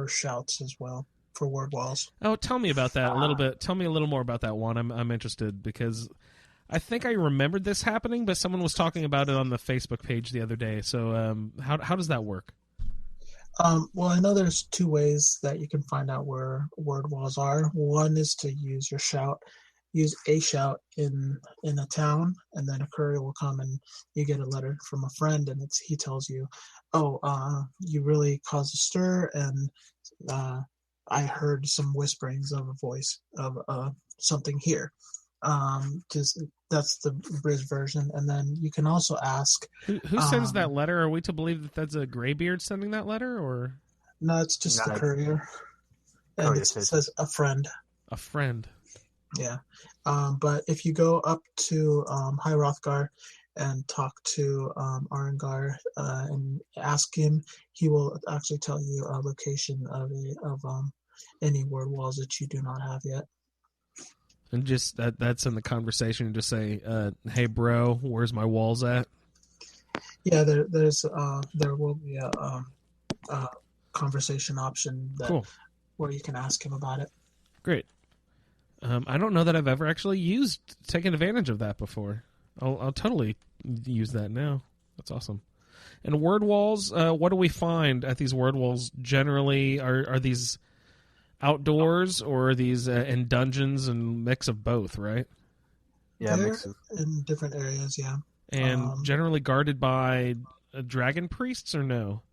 shouts as well, for word walls. Oh, tell me about that a little bit. Tell me a little more about that one. I'm interested because I think I remembered this happening, but someone was talking about it on the Facebook page the other day. So how does that work? Well, I know there's 2 ways that you can find out where word walls are. One is to use a shout in a town, and then a courier will come and you get a letter from a friend, and he tells you, you really caused a stir, and I heard some whisperings of a voice of something here. That's the bridge version, and then you can also ask who sends that letter. Are we to believe that that's a Greybeard sending that letter, or no? It's just the courier, and it says a friend. A friend. Yeah, but if you go up to High Hrothgar and talk to Arengar and ask him, he will actually tell you a location of any word walls that you do not have yet. And just that's in the conversation. Just say, "Hey, bro, where's my walls at?" Yeah, there will be a conversation option where you can ask him about it. Great. I don't know that I've ever actually taken advantage of that before. I'll totally use that now. That's awesome. And word walls, what do we find at these word walls? Generally, are these outdoors or are these in dungeons and mix of both, right? Yeah, they're mix of in different areas, yeah. And generally guarded by dragon priests or no?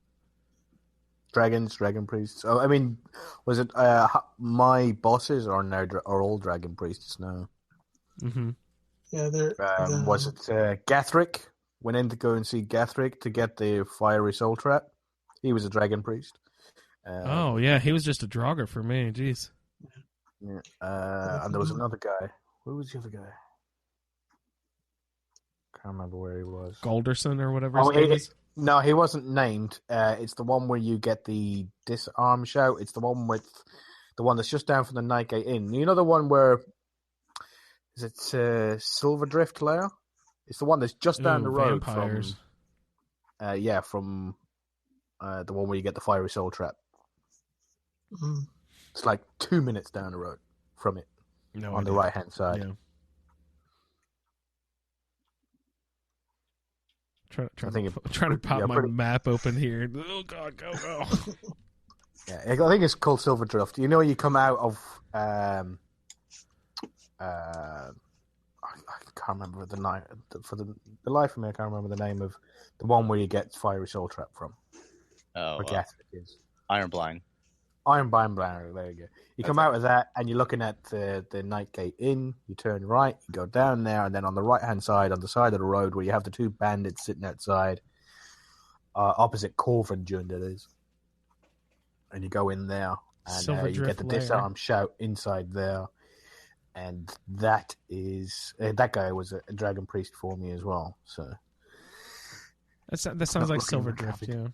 Dragon priests. Oh, I mean, was it my bosses are all dragon priests now? Mm-hmm. Yeah, was it Gathric? Went in to go and see Gathric to get the fiery soul trap. He was a dragon priest. Oh yeah, he was just a Draugr for me. Jeez. Yeah. And there was another guy. Who was the other guy? Can't remember where he was. Golderson or whatever his name is. No, he wasn't named. It's the one where you get the disarm shout. It's the one with the one that's just down from the Nightgate Inn. You know the one where is it Silverdrift Lair? It's the one that's just down the road vampires. from the one where you get the fiery soul trap. Mm. It's like 2 minutes down the road from it on the right hand side. Yeah. Trying to pop my map open here. Oh God, go! Yeah, I think it's called Silverdrift. You know, you come out of I can't remember the name for the life of me. I can't remember the name of the one where you get fiery soul trap from. Oh, Iron Blind. Iron Blind, there you go. You come out of that, and you're looking at the Nightgate Inn. You turn right, you go down there, and then on the right-hand side, on the side of the road, where you have the two bandits sitting outside, opposite Corvin, that is. And you go in there, and you get the disarm shout inside there. And that is that guy was a dragon priest for me as well. So that sounds like Silverdrift, yeah.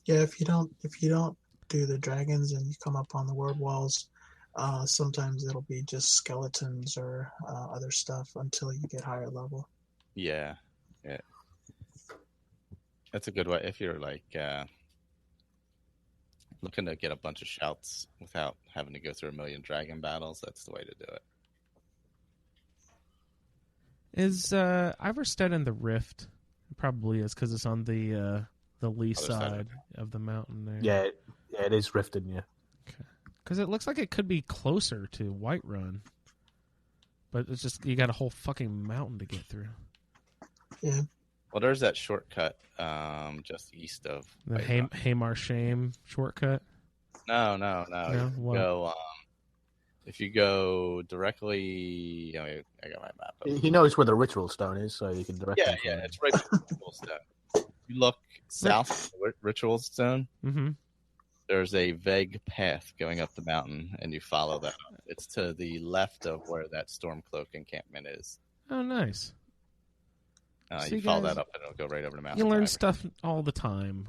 Yeah, if you don't do the dragons and you come up on the word walls, sometimes it'll be just skeletons or other stuff until you get higher level. Yeah. That's a good way if you're like looking to get a bunch of shouts without having to go through a million dragon battles. That's the way to do it. Is Iverstead in the Rift? It probably is because it's on the lee side of the mountain there. Yeah, it is rifted, yeah. Okay. Because it looks like it could be closer to Whiterun, but it's just you got a whole fucking mountain to get through. Yeah. Well, there's that shortcut just east of the Hamar Shame shortcut. No. Go. If you go directly, I got my map. He knows where the ritual stone is, so you can direct. Yeah, it's right by the ritual stone. You look south of the ritual stone. Mm-hmm. There's a vague path going up the mountain, and you follow that. It's to the left of where that Stormcloak encampment is. Oh, nice. You follow that up, and it'll go right over the mountain. You learn stuff all the time.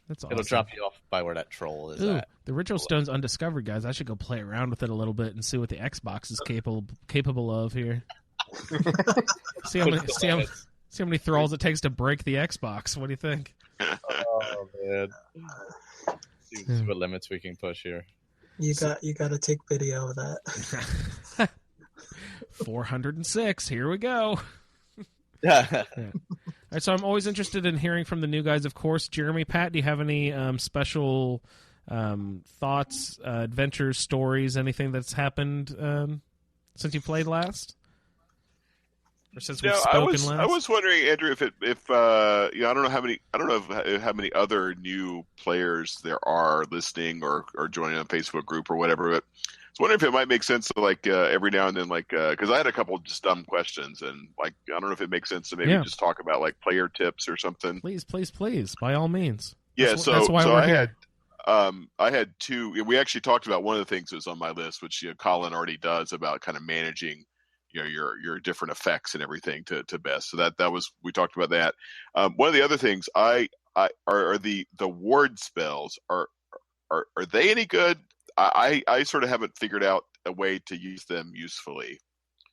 That's awesome. It'll drop you off by where that troll is at. The ritual stone's undiscovered, guys. I should go play around with it a little bit and see what the Xbox is capable of here. see how many thralls it takes to break the Xbox. What do you think? Oh man! See what limits we can push here. You got to take video of that. 406. Here we go. Yeah. All right, so I'm always interested in hearing from the new guys, of course. Jeremy, Pat, do you have any special thoughts, adventures, stories, anything that's happened since you played last? Or since we've spoken last? I was wondering, Andrew, if I don't know how many other new players there are listening or joining a Facebook group or whatever, but I was wondering if it might make sense to every now and then because I had a couple of just dumb questions and I don't know if it makes sense to maybe just talk about player tips or something. Please, by all means. Yeah, that's why we're here. I had two. We actually talked about one of the things that was on my list, which Colin already does about kind of managing your different effects and everything to best. So that was we talked about that. One of the other things are the ward spells are they any good? I sort of haven't figured out a way to use them usefully.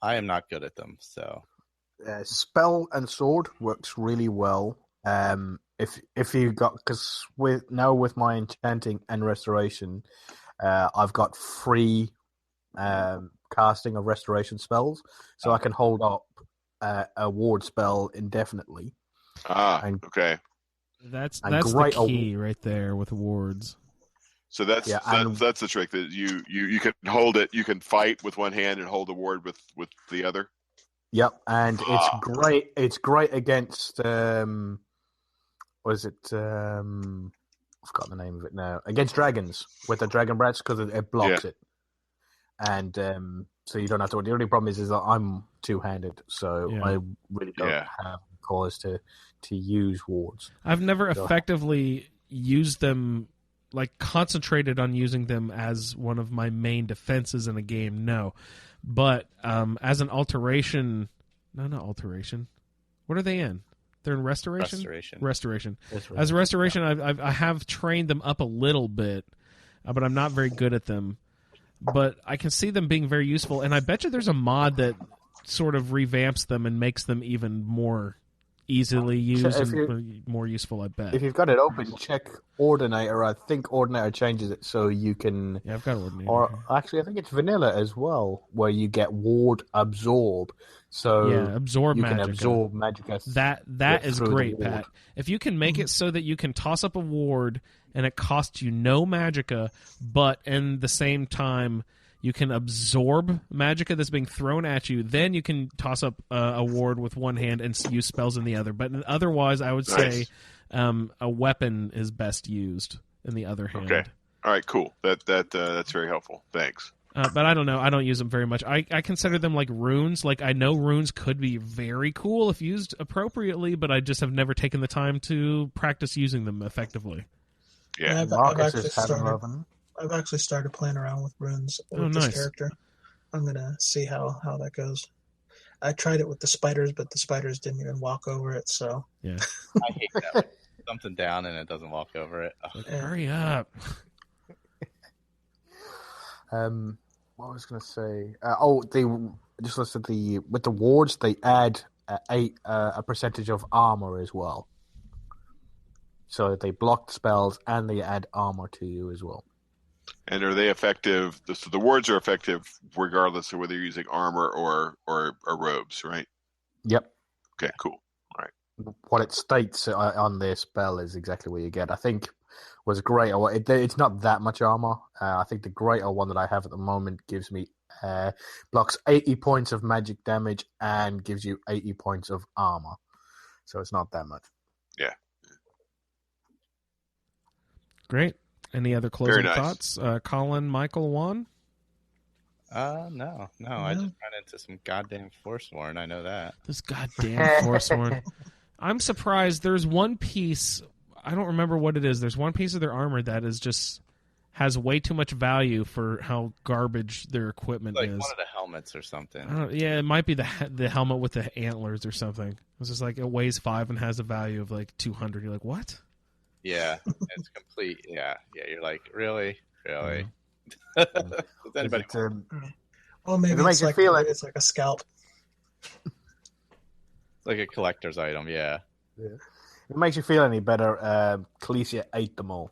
I am not good at them, so spell and sword works really well. If you got because with my enchanting and restoration, I've got free casting of restoration spells, so I can hold up a ward spell indefinitely. Okay. That's the key right there with wards. So that's the trick that you can hold it. You can fight with one hand and hold the ward with the other. Yep, and it's great. It's great against was it? I've forgotten the name of it now. Against dragons with the dragon brats because it blocks it, and so you don't have to. The only problem is that I'm two-handed, so I really don't have cause to use wards. I've never effectively used them like concentrated on using them as one of my main defenses in a game. No, but as an alteration, not alteration. What are they in? They're in restoration. Restoration. As a restoration, I have trained them up a little bit, but I'm not very good at them. But I can see them being very useful, and I bet you there's a mod that sort of revamps them and makes them even more easily used and more useful, I bet. If you've got it open, check Ordinator. I think Ordinator changes it so you can... Yeah, I've got Ordinator. Or actually, I think it's vanilla as well, where you get Ward Absorb. So yeah, absorb you magicka. can absorb magicka. That is great, Pat. If you can make it so that you can toss up a ward and it costs you no magicka, but in the same time you can absorb magicka that's being thrown at you, then you can toss up a ward with one hand and use spells in the other. But otherwise, I would say a weapon is best used in the other hand. Okay. All right, cool. That's very helpful. Thanks. But I don't know. I don't use them very much. I consider them like runes. Like, I know runes could be very cool if used appropriately, but I just have never taken the time to practice using them effectively. Yeah. I've actually started playing around with runes with this character. I'm going to see how that goes. I tried it with the spiders, but the spiders didn't even walk over it, so... Yeah. I hate that. Something down and it doesn't walk over it. Hurry up. What was I going to say? They just listed with the wards. They add a percentage of armor as well. So they block spells and they add armor to you as well. And are they effective? So the wards are effective regardless of whether you're using armor or robes, right? Yep. Okay, cool. All right. What it states on their spell is exactly what you get. I think was great. It's not that much armor. I think the greater one that I have at the moment gives me blocks 80 points of magic damage and gives you 80 points of armor. So it's not that much. Yeah. Great. Any other closing thoughts? Colin, Michael, Juan? No. I just ran into some goddamn Forsworn. I know that. This goddamn Forsworn. I'm surprised. There's one piece... I don't remember what it is. There's one piece of their armor that is just has way too much value for how garbage their equipment like is. One of the helmets or something. Yeah, it might be the helmet with the antlers or something. It's just like it weighs 5 and has a value of like 200. You're like, what? Yeah, it's complete. Yeah. You're like, really? Does anybody? Well, maybe it's like a scalp. It's like a collector's item. Yeah. If it makes you feel any better, Calicia ate them all.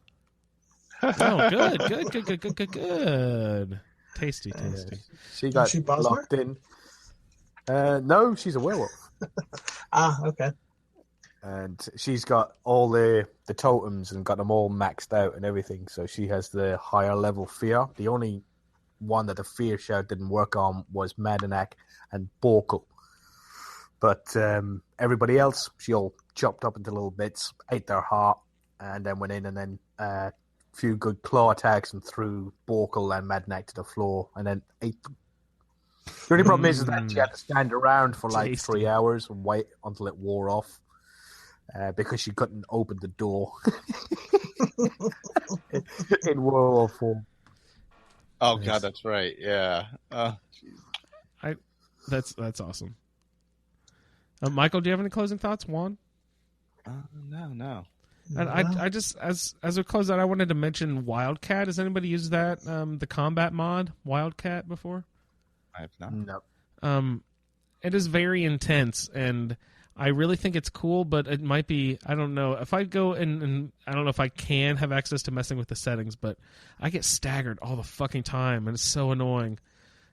Oh, good. Tasty. She got locked in. No, she's a werewolf. Okay. And she's got all the totems and got them all maxed out and everything. So she has the higher level fear. The only one that the fear shout didn't work on was Madanak and Borkle. But everybody else, she all chopped up into little bits, ate their heart, and then went in and then a few good claw attacks and threw Borkle and Madnak to the floor and then ate them. The only problem is that she had to stand around for like 3 hours and wait until it wore off because she couldn't open the door in werewolf form. Oh, God, that's right. Yeah. That's awesome. Michael, do you have any closing thoughts, Juan? No. And I just as we close out, I wanted to mention Wildcat. Has anybody used that the combat mod Wildcat before? I have not. No. It is very intense, and I really think it's cool. But it might be, I don't know if I go and I don't know if I can have access to messing with the settings, but I get staggered all the fucking time, and it's so annoying.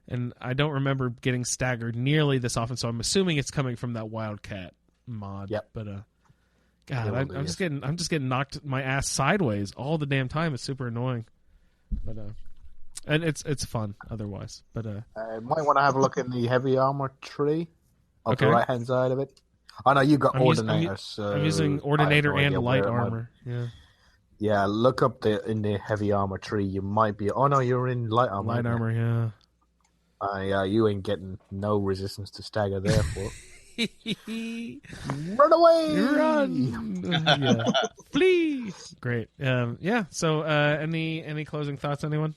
And I don't remember getting staggered nearly this often, so I'm assuming it's coming from that Wildcat mod. Yep. But God, I'm just getting knocked my ass sideways all the damn time. It's super annoying. But and it's fun otherwise. But might want to have a look in the heavy armor tree on the right hand side of it. Oh no, you got Ordinator. I'm using Ordinator and light armor. Yeah. Yeah, look up in the heavy armor tree. You might be. Oh no, you're in light armor. Light armor, yeah. Yeah, you ain't getting no resistance to stagger there for. Run away! Run! Yeah. Flee! Great. Yeah. So, any closing thoughts, anyone?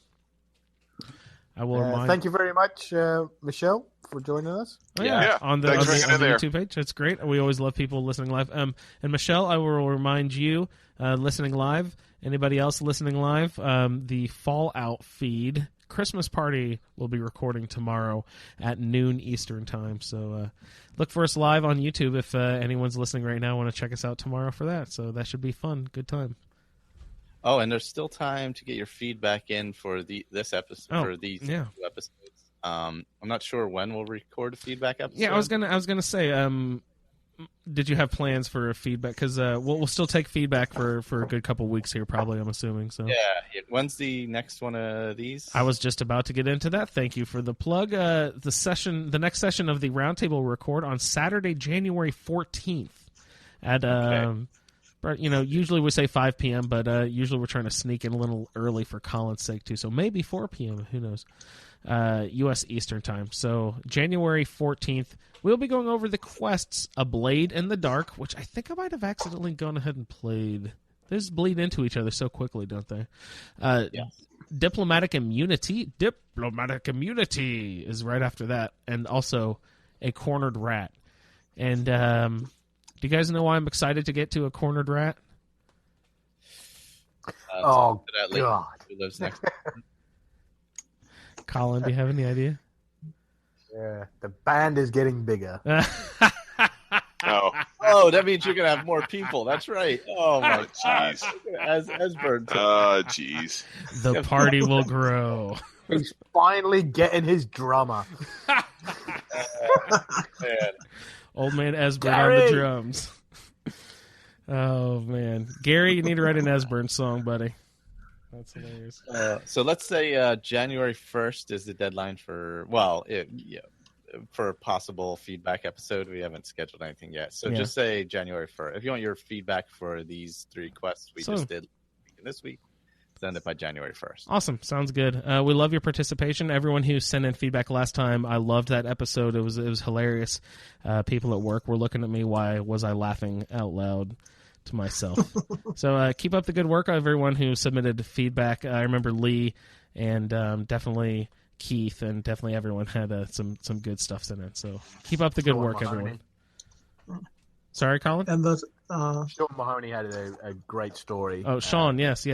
I will remind. Thank you very much, Michelle, for joining us. Oh, yeah. On the Thanks for hanging in there. YouTube page. That's great. We always love people listening live. And Michelle, I will remind you, listening live, anybody else listening live, the Fallout feed Christmas party will be recording tomorrow at noon Eastern time. So look for us live on YouTube if anyone's listening right now want to check us out tomorrow for that. So that should be fun. Good time. Oh, and there's still time to get your feedback in for this episode, for these 2 episodes. I'm not sure when we'll record a feedback episode. Yeah, I was gonna say, did you have plans for feedback? Because we'll still take feedback for a good couple weeks here, probably. I'm assuming so. Yeah. When's the next one of these? I was just about to get into that. Thank you for the plug. The next session of the Roundtable will record on Saturday, January 14th at usually we say 5 p.m., but usually we're trying to sneak in a little early for Colin's sake too. So maybe 4 p.m. Who knows? U.S. Eastern time. So January 14th, we'll be going over the quests A Blade in the Dark, which I think I might have accidentally gone ahead and played. They just bleed into each other so quickly, don't they? Diplomatic Immunity. Diplomatic Immunity is right after that. And also A Cornered Rat. And do you guys know why I'm excited to get to A Cornered Rat? Oh, God. Who lives next Colin, do you have any idea? Yeah, the band is getting bigger. Oh, that means you're going to have more people. That's right. Oh, my jeez. As Bird. Oh, jeez. The party will grow. He's finally getting his drummer. Man. Old man Esbern on the drums. Oh, man. Gary, you need to write an Esbern song, buddy. That's hilarious. So let's say January 1st is the deadline for, for a possible feedback episode. We haven't scheduled anything yet. So just say January 1st. If you want your feedback for these 3 quests we just did this week, send it by January 1st. Awesome. Sounds good. We love your participation. Everyone who sent in feedback last time, I loved that episode. It was hilarious. People at work were looking at me. Why was I laughing out loud to myself? So keep up the good work, everyone who submitted feedback. I remember Lee and definitely Keith and definitely everyone had some good stuff in it. So keep up the good work, everyone. Sorry, Colin? And Sean Mahoney had a great story. Oh, Sean, yes.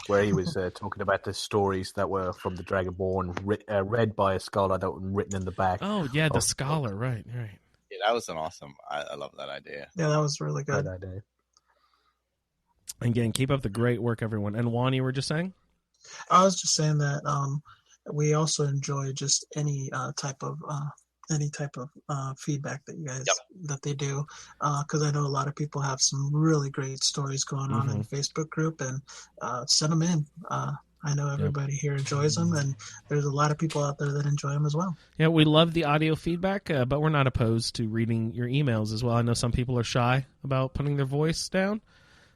Where he was talking about the stories that were from the Dragonborn, read by a scholar that were written in the back. Oh, yeah, the scholar, right. Yeah, that was an awesome. I love that idea. Yeah, that was really good. Great idea. Again, keep up the great work, everyone. And Juan, you were just saying? I was just saying that we also enjoy just any type of feedback that you guys that they do, because I know a lot of people have some really great stories going on in the Facebook group, and send them in. I know everybody here enjoys them, and there's a lot of people out there that enjoy them as well. Yeah, we love the audio feedback, but we're not opposed to reading your emails as well. I know some people are shy about putting their voice down,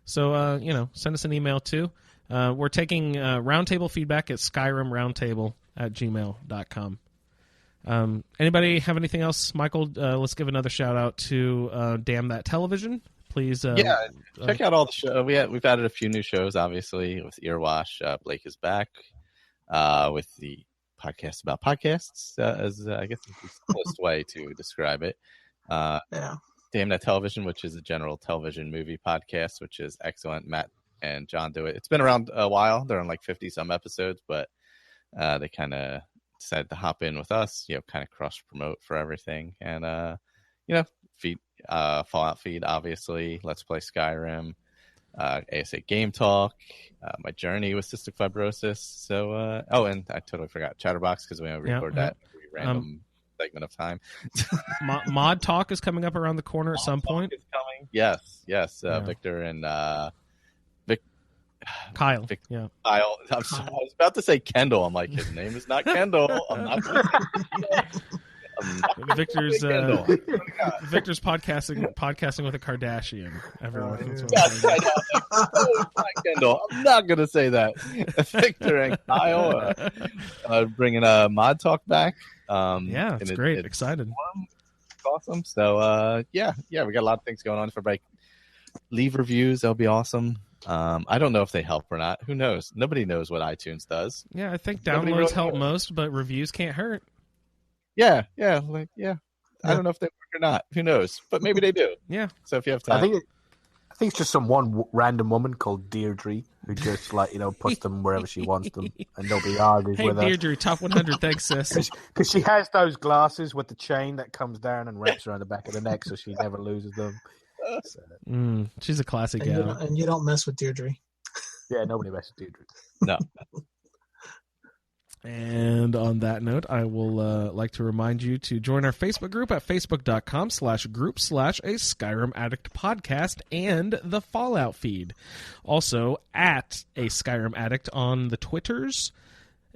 so send us an email too. We're taking roundtable feedback at skyrimroundtable@gmail.com. Anybody have anything else? Michael, let's give another shout out to Damn That Television. Please. Check out all the shows. We've added a few new shows, obviously, with Earwash. Blake is back with the podcast about podcasts, as I guess is the simplest way to describe it. Damn That Television, which is a general television movie podcast, which is excellent. Matt and John do it. It's been around a while. They're on like 50-some episodes, but they kind of decided to hop in with us, kind of cross promote for everything. And, feed, Fallout feed, obviously, Let's Play Skyrim, ASA Game Talk, my journey with cystic fibrosis. So, and I totally forgot Chatterbox, because we only record that every random segment of time. Mod Talk is coming up around the corner at some point. Is coming. Yes. Victor and Kyle. Kyle. I was about to say Kendall. I'm like, his name is not Kendall. I'm not going to Victor's podcasting with a Kardashian. Everyone. Kendall. I'm not going to say that. Victor and Kyle bringing a Mod Talk back. It's great. Excited. awesome. So yeah, we got a lot of things going on. If everybody leave reviews, that'll be awesome. I don't know if they help or not. Who knows? Nobody knows what iTunes does. Yeah, I think downloads help most, but reviews can't hurt. Yeah. I don't know if they work or not. Who knows? But maybe they do. Yeah. So if you have time, I think it's just some one random woman called Deirdre who just puts them wherever she wants them, and nobody argues with her. Hey Deirdre, top 100, thanks sis. Because she has those glasses with the chain that comes down and wraps around the back of the neck, so she never loses them. So. She's a classic gal. And you don't mess with Deirdre. Yeah, nobody messes with Deirdre. No. And on that note, I will like to remind you to join our Facebook group at facebook.com/group/a Skyrim Addict Podcast and the Fallout feed. Also, at a Skyrim Addict on the Twitters.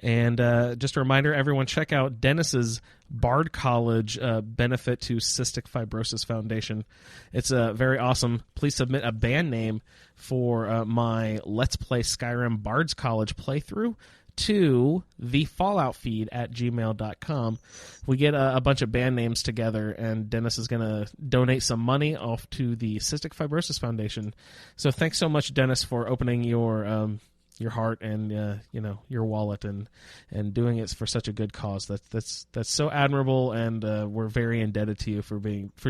And just a reminder, everyone check out Dennis's Bard College benefit to Cystic Fibrosis Foundation. It's very awesome. Please submit a band name for my Let's Play Skyrim Bards College playthrough to the Fallout feed at gmail.com. We get a bunch of band names together, and Dennis is going to donate some money off to the Cystic Fibrosis Foundation. So thanks so much, Dennis, for opening your heart and your wallet and doing it for such a good cause. That's so admirable, and we're very indebted to you for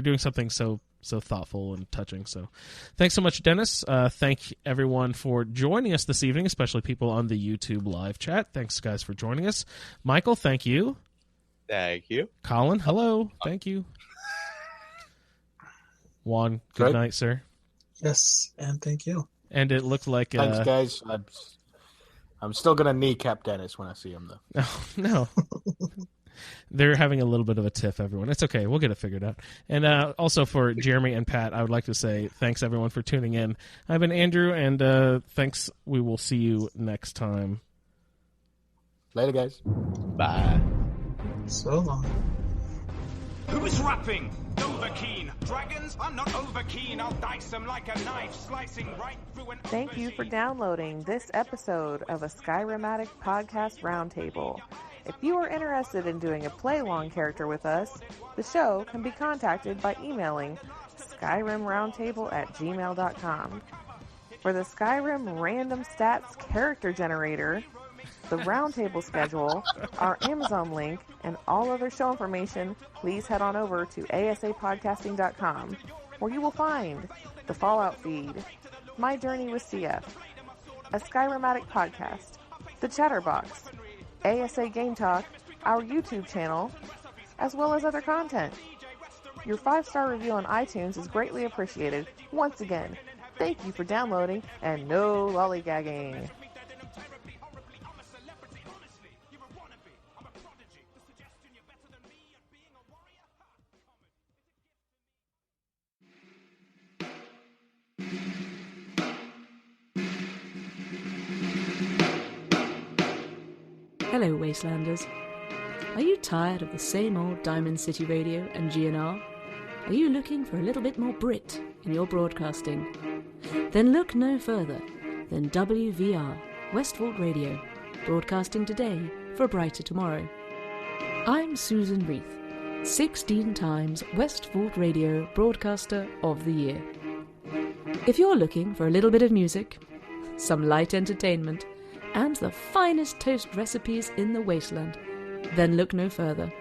doing something so thoughtful and touching. So thanks so much, Dennis. Thank everyone for joining us this evening, especially people on the YouTube live chat. Thanks, guys, for joining us. Michael, thank you. Thank you. Colin, hello. Thank you. Juan, good night, sir. Yes, and thank you. And it looked like... Thanks, guys. I'm still going to kneecap Dennis when I see him, though. Oh, no. They're having a little bit of a tiff, everyone. It's okay. We'll get it figured out. And also for Jeremy and Pat, I would like to say thanks, everyone, for tuning in. I've been Andrew, and thanks. We will see you next time. Later, guys. Bye. So long. Who's rapping? Overkeen. Dragons? I'm not overkeen. I'll dice them like a knife, slicing right through an Thank you for downloading this episode of a Skyrim Addict Podcast Roundtable. If you are interested in doing a play-along character with us, the show can be contacted by emailing skyrimroundtable@gmail.com. For the Skyrim Random Stats Character Generator, the Roundtable schedule, our Amazon link, and all other show information, please head on over to asapodcasting.com, where you will find the Fallout feed, My Journey with CF, a Skyrim Addict podcast, the Chatterbox, ASA Game Talk, our YouTube channel, as well as other content. Your 5-star review on iTunes is greatly appreciated. Once again, thank you for downloading, and no lollygagging. Hello, Wastelanders. Are you tired of the same old Diamond City Radio and GNR? Are you looking for a little bit more Brit in your broadcasting? Then look no further than WVR, Westvault Radio, broadcasting today for a brighter tomorrow. I'm Susan Reith, 16 times Westvault Radio Broadcaster of the Year. If you're looking for a little bit of music, some light entertainment, and the finest toast recipes in the wasteland, then look no further.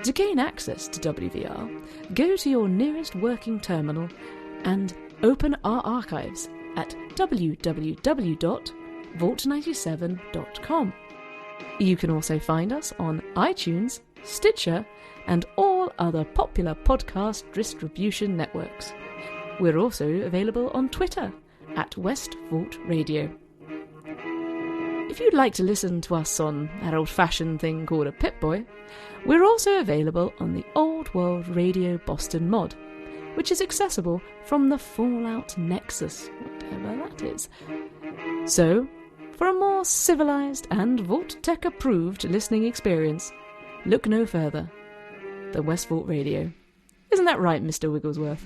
To gain access to WVR, go to your nearest working terminal and open our archives at www.vault97.com. You can also find us on iTunes, Stitcher, and all other popular podcast distribution networks. We're also available on Twitter at Westvault Radio. If you'd like to listen to us on that old-fashioned thing called a Pip-Boy, we're also available on the Old World Radio Boston mod, which is accessible from the Fallout Nexus, whatever that is. So, for a more civilized and Vault-Tech-approved listening experience, look no further than Westvault Radio. Isn't that right, Mr. Wigglesworth?